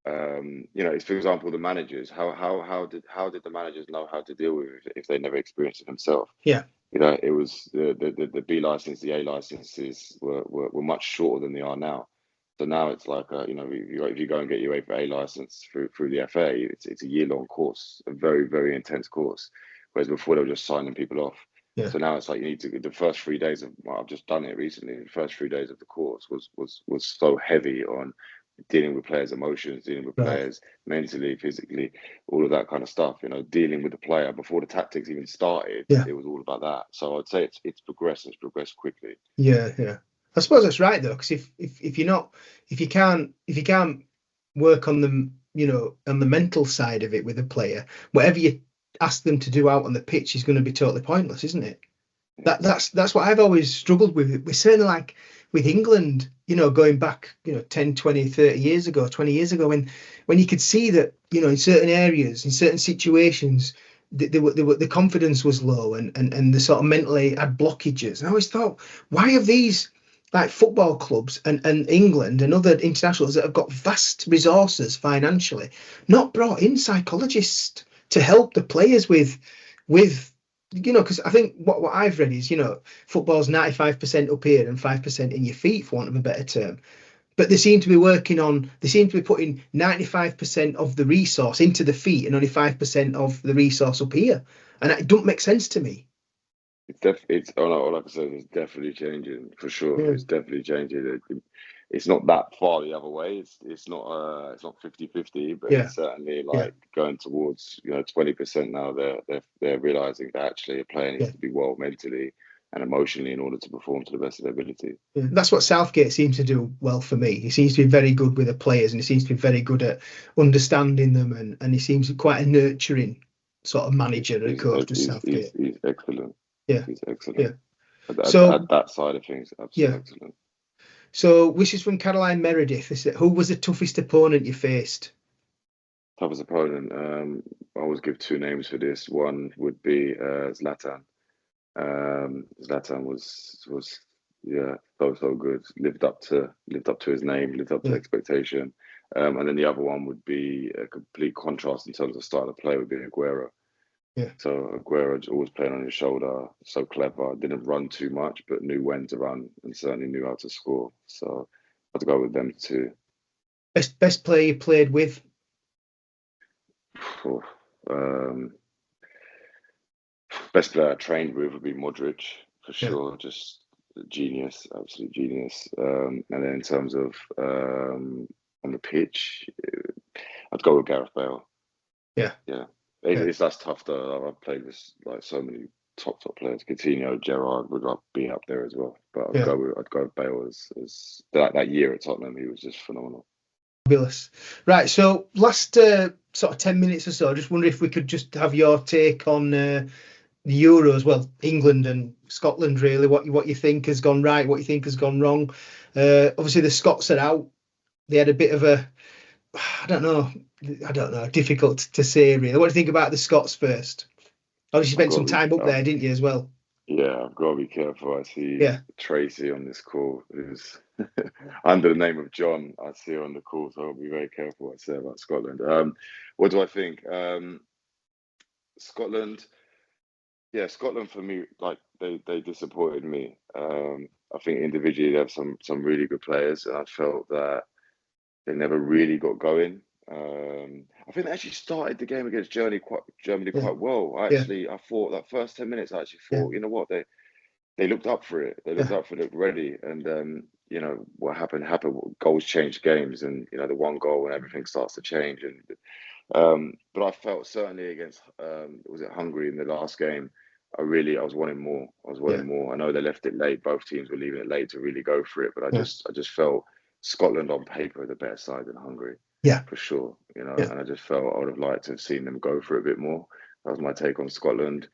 it's for example the managers. How did the managers know how to deal with it if they never experienced it themselves? yeah, It was the B license, the A licenses were much shorter than they are now. So now it's like if you go and get your A license through the FA, it's a year-long course, a very very intense course. Whereas before they were just signing people off. yeah, So now it's like you need to. The first 3 days of I've just done it recently. The first 3 days of the course was so heavy on dealing with players' emotions, dealing with right, players mentally, physically, all of that kind of stuff. Dealing with the player before the tactics even started. yeah, It was all about that. So I'd say it's progressed. It's progressed quickly. yeah. I suppose that's right though, because if you're not, if you can't work on them, on the mental side of it with a player, whatever you ask them to do out on the pitch is going to be totally pointless, isn't it? Yeah. That's what I've always struggled with. We're certainly like with England, going back, 10, 20, 30 years ago, 20 years ago, when you could see that, in certain areas, in certain situations, the confidence was low, and the sort of mentally had blockages. And I always thought, why have these like football clubs and England and other internationals that have got vast resources financially not brought in psychologists to help the players with because I think what I've read is, football's 95% up here and 5% in your feet, for want of a better term. But they seem to be putting 95% of the resource into the feet and only 5% of the resource up here. And it don't make sense to me. It's oh no, like I said, it's definitely changing for sure. Yeah, It's definitely changing. It's not that far the other way. It's not 50-50, but yeah, it's certainly yeah, like going towards 20% now. They're realizing that actually a player needs yeah. to be well mentally and emotionally in order to perform to the best of their ability. Yeah. That's what Southgate seems to do well for me. He seems to be very good with the players, and he seems to be very good at understanding them, and he seems quite a nurturing sort of manager and He's coach, to he's he's, Southgate. he's excellent. Yeah, He's yeah. excellent at So that side of things. yeah. Absolutely excellent. So this is from Caroline Meredith. Is it, who was the toughest opponent you faced? Toughest opponent. I always give two names for this. One would be Zlatan. Zlatan was yeah, so good. Lived up to his name, lived up to Yeah, expectation. And then the other one would be a complete contrast in terms of style of play would be Aguero. yeah. So Aguero always playing on his shoulder, so clever, didn't run too much, but knew when to run and certainly knew how to score. So I'd go with them two. Best player you played with? Um, Best player I trained with would be Modric for Yeah, sure. Just a genius, absolute genius. And then in terms of on the pitch, I'd go with Gareth Bale. yeah, Yeah, yeah, that's tough though. I've played with like so many top players. Coutinho, Gerrard would be up there as well. But yeah. I'd go with Bale as that year at Tottenham. He was just phenomenal. Fabulous. Right. So last sort of 10 minutes or so, I just wonder if we could just have your take on the Euros. Well, England and Scotland, really. What you think has gone right? What you think has gone wrong? Obviously, the Scots are out. They had a bit of a, I don't know, difficult to say really. What do you think about the Scots first? Obviously, you I've spent got some to be, time up there, didn't you, as well? yeah, I've got to be careful. I see Yeah. Tracy on this call, who's under the name of John. I see her on the call, so I'll be very careful what I say about Scotland. What do I think? Scotland, yeah, Scotland for me, like they disappointed me. I think individually they have some really good players, and I felt that they never really got going. I think they actually started the game against Germany Yeah. quite well. Yeah. I thought that first 10 minutes, I actually Yeah. thought, you know what, they looked up for it. They looked Yeah. up for it, looked ready. And what happened happened. Goals change games, and the one goal and everything starts to change. And but I felt certainly against was it Hungary in the last game. I was wanting more. I was Yeah. wanting more. I know they left it late. Both teams were leaving it late to really go for it. But Yeah. I just felt Scotland on paper are the better side than Hungary, Yeah, for sure. yeah, And I just felt I would have liked to have seen them go for it a bit more. That was my take on Scotland.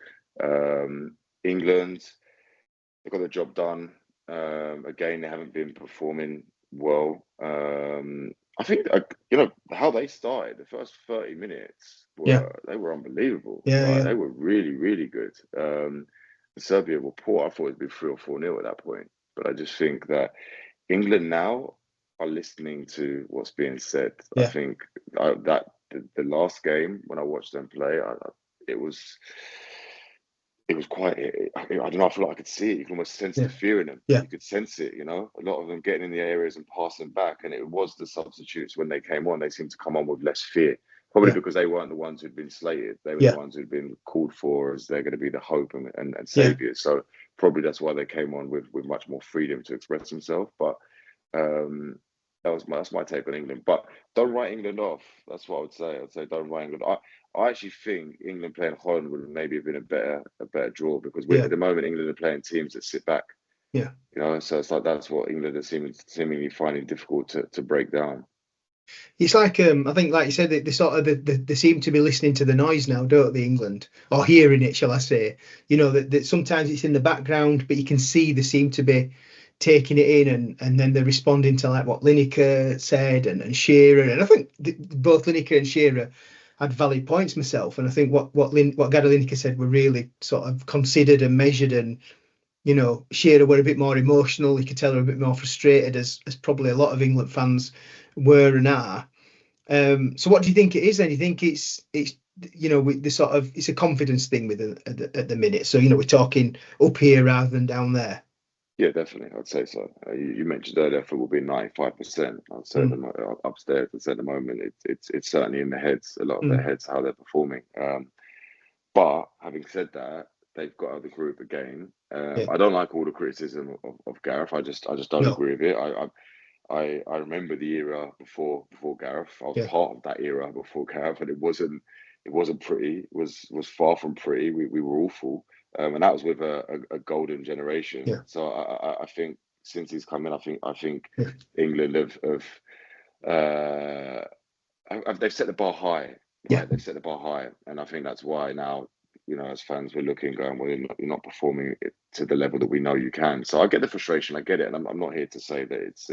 England, they got the job done. Again, they haven't been performing well. I think how they started. The first 30 minutes yeah, they were unbelievable. yeah, Like yeah, they were really, really good. Serbia were poor. I thought it'd be 3 or 4-0 at that point. But I just think that England now are listening to what's being said. I yeah, think that the last game when I watched them play, it was it was quite. I don't know. I feel like I could see it. You can almost sense the yeah, fear in them. yeah, You could sense it. A lot of them getting in the areas and passing back, and it was the substitutes when they came on. They seemed to come on with less fear, probably yeah, because they weren't the ones who'd been slated. They were the yeah, ones who'd been called for as they're going to be the hope and yeah. saviors. So probably that's why they came on with much more freedom to express themselves. But um, that's my take on England. But don't write England off. That's what I would say. I'd say don't write England. I actually think England playing Holland would maybe have been a better draw because at Yeah, the moment England are playing teams that sit back. yeah. So it's like that's what England are seemingly finding difficult to break down. It's like I think, like you said, they sort of they seem to be listening to the noise now, don't they, England, or hearing it, shall I say? That sometimes it's in the background, but you can see they seem to be taking it in, and then they're responding to like what Lineker said and Shearer, and I think both Lineker and Shearer had valid points myself, and I think what Gary Lineker said were really sort of considered and measured, and Shearer were a bit more emotional. You could tell her a bit more frustrated, as probably a lot of England fans were and are. So what do you think it is then? You think it's with the sort of, it's a confidence thing with at the minute. So we're talking up here rather than down there. Yeah, definitely. I'd say so. You mentioned earlier football being 95%. I'd say Mm, upstairs. I'd say at the moment it's certainly in the heads. A lot of their mm, heads how they're performing. But having said that, they've got out the group again. yeah. I don't like all the criticism of Gareth. I just don't No. agree with it. I remember the era before Gareth. I was Yeah. part of that era before Gareth, and it wasn't pretty. It was far from pretty. We were awful, and that was with a golden generation. Yeah. So I think since he's come in, I think Yeah. England uh, they've set the bar high, Yeah. right? They've set the bar high, and I think that's why now, as fans, we're looking, going, well, you're not performing it to the level that we know you can. So I get the frustration, I get it, and I'm not here to say that it's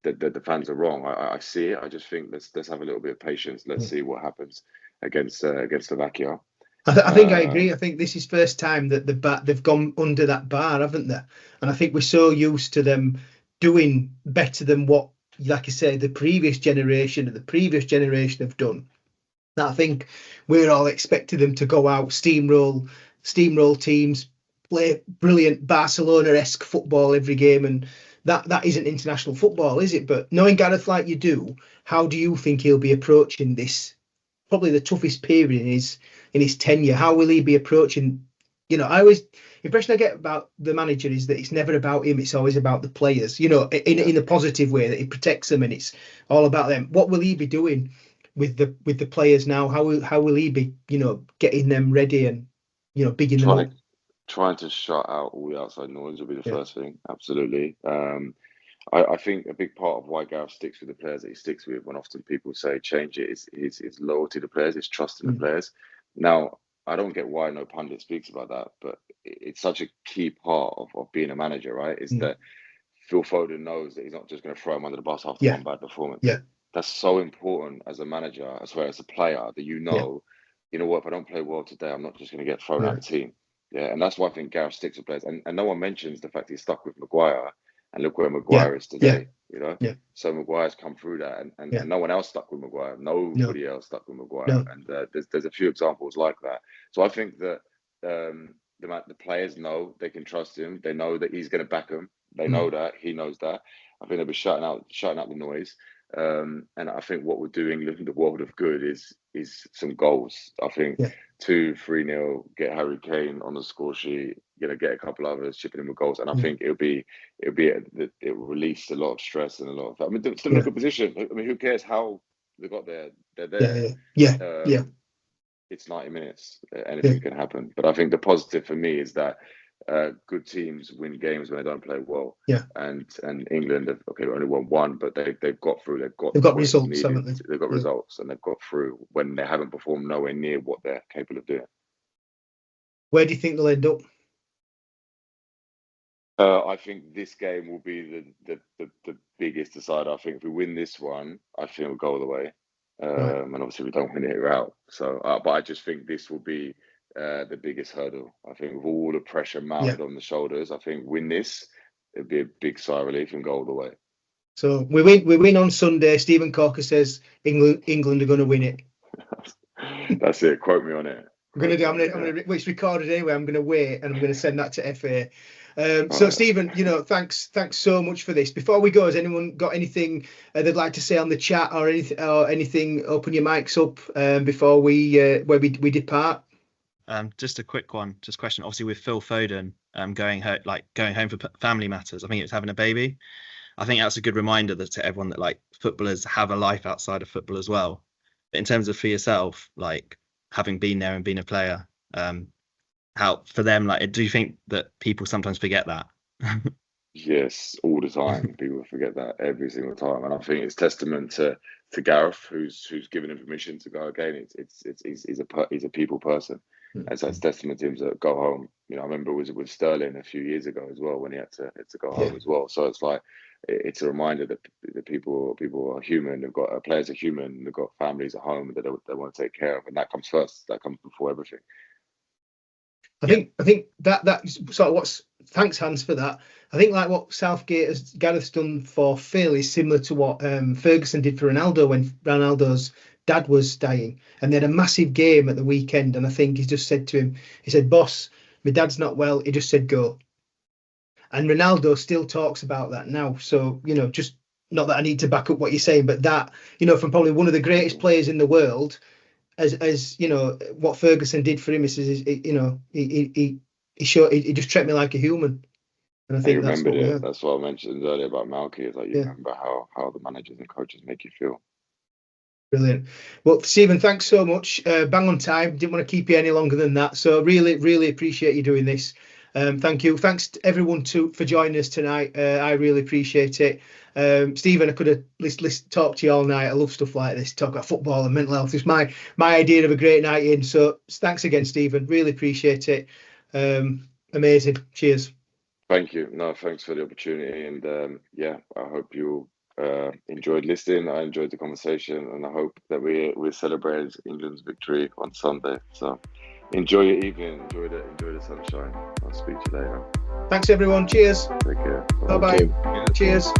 that the fans are wrong. I see it. I just think let's have a little bit of patience. Let's Yeah. see what happens against Slovakia. I think I Um, agree. I think this is first time that they've gone under that bar, haven't they? And I think we're so used to them doing better than what, like I say, the previous generation and the previous generation have done. I think we're all expecting them to go out, steamroll teams, play brilliant Barcelona-esque football every game, and that isn't international football, is it? But knowing Gareth like you do, how do you think he'll be approaching this? Probably the toughest period in his tenure. How will he be approaching? I always impression I get about the manager is that it's never about him; it's always about the players. yeah, In a positive way that he protects them and it's all about them. What will he be doing with the players now? How will he be, getting them ready and bigging them trying up? to trying to shut out all the outside noise will be the Yeah. first thing. Absolutely. I think a big part of why Gareth sticks with the players that he sticks with, when often people say change it, is his loyalty to players, his trust in the Mm, players. Now, I don't get why no pundit speaks about that, but it's such a key part of being a manager, right? Is mm. that Phil Foden knows that he's not just going to throw him under the bus after Yeah. one bad performance. Yeah. That's so important as a manager, as well as a player, that Yeah. you know what, if I don't play well today, I'm not just going to get thrown out Yeah. of the team. Yeah, and that's why I think Gareth sticks with players. And no one mentions the fact he's stuck with Maguire, and look where Yeah. Maguire is Yeah. today. Yeah. So Maguire's come through that, Yeah. and no one else stuck with Maguire. No. Nobody else stuck with Maguire. No. And there's a few examples like that. So I think that the players know they can trust him. They know that he's going to back them. They Mm, know that he knows that. I think they'll be shutting out the noise. And I think what would do England the world of good is some goals. I think yeah. 2-3-0, get Harry Kane on the score sheet, get a couple others chipping in with goals, and I Mm, think it will release a lot of stress and a lot of. I mean, they're still in a yeah. good position. I mean, who cares how they got there? They're Yeah. there. Yeah. Yeah. Yeah. It's 90 minutes. Yeah. Anything can happen. But I think the positive for me is that good teams win games when they don't play well. Yeah. And England have only won one, but they've got through. They've got results, needed. Haven't they? They've got results, and they've got through when they haven't performed nowhere near what they're capable of doing. Where do you think they'll end up? I think this game will be the biggest decider. I think if we win this one, I think we'll go all the way. Right. And obviously we don't win it, we're out. So, but I just think this will be the biggest hurdle. I think with all the pressure mounted on the shoulders, I think win this, it'd be a big sigh of relief and go all the way. So we win on Sunday. Stephen Caulker says England are going to win it. That's it. Quote me on it. I'm gonna. Well, it's recorded anyway. I'm gonna wait, and I'm gonna send that to FA. So Stephen, thanks so much for this. Before we go, has anyone got anything they'd like to say on the chat or anything? Open your mics up before we depart. Just a quick one. Just a question. Obviously, with Phil Foden going home for family matters. I think it's having a baby. I think that's a good reminder to everyone that footballers have a life outside of football as well. But in terms of for yourself, having been there and been a player, how for them, do you think that people sometimes forget that? Yes, all the time. People forget that every single time, and I think it's testament to Gareth, who's given him permission to go again. He's a people person, and so it's testament to him to go home. I remember it was with Sterling a few years ago as well when he had to go home as well. So it's a reminder that the people are human. They've got players are human. They've got families at home that they want to take care of, and that comes first. That comes before everything. I think that sort of what's thanks Hans for that. I think what Gareth's done for Phil is similar to what Ferguson did for Ronaldo when Ronaldo's dad was dying, and they had a massive game at the weekend. And I think he just said to him, he said, "Boss, my dad's not well." He just said, "Go." And Ronaldo still talks about that now. So, just not that I need to back up what you're saying, but that, from probably one of the greatest players in the world, as what Ferguson did for him is, he just treated me like a human. And I think that's what we have. That's what I mentioned earlier about Malky, is you remember how the managers and coaches make you feel. Brilliant. Well, Stephen, thanks so much. Bang on time. Didn't want to keep you any longer than that. So really, really appreciate you doing this. Thank you. Thanks to everyone for joining us tonight. I really appreciate it. Stephen, I could have talked to you all night. I love stuff like this. Talk about football and mental health. It's my idea of a great night in. So thanks again, Stephen. Really appreciate it. Amazing. Cheers. Thank you. No, thanks for the opportunity. And I hope you enjoyed listening. I enjoyed the conversation, and I hope that we celebrated England's victory on Sunday. So enjoy your evening. Enjoy the sunshine. I'll speak to you later. Thanks, everyone. Cheers. Take care. Bye-bye. Cheers.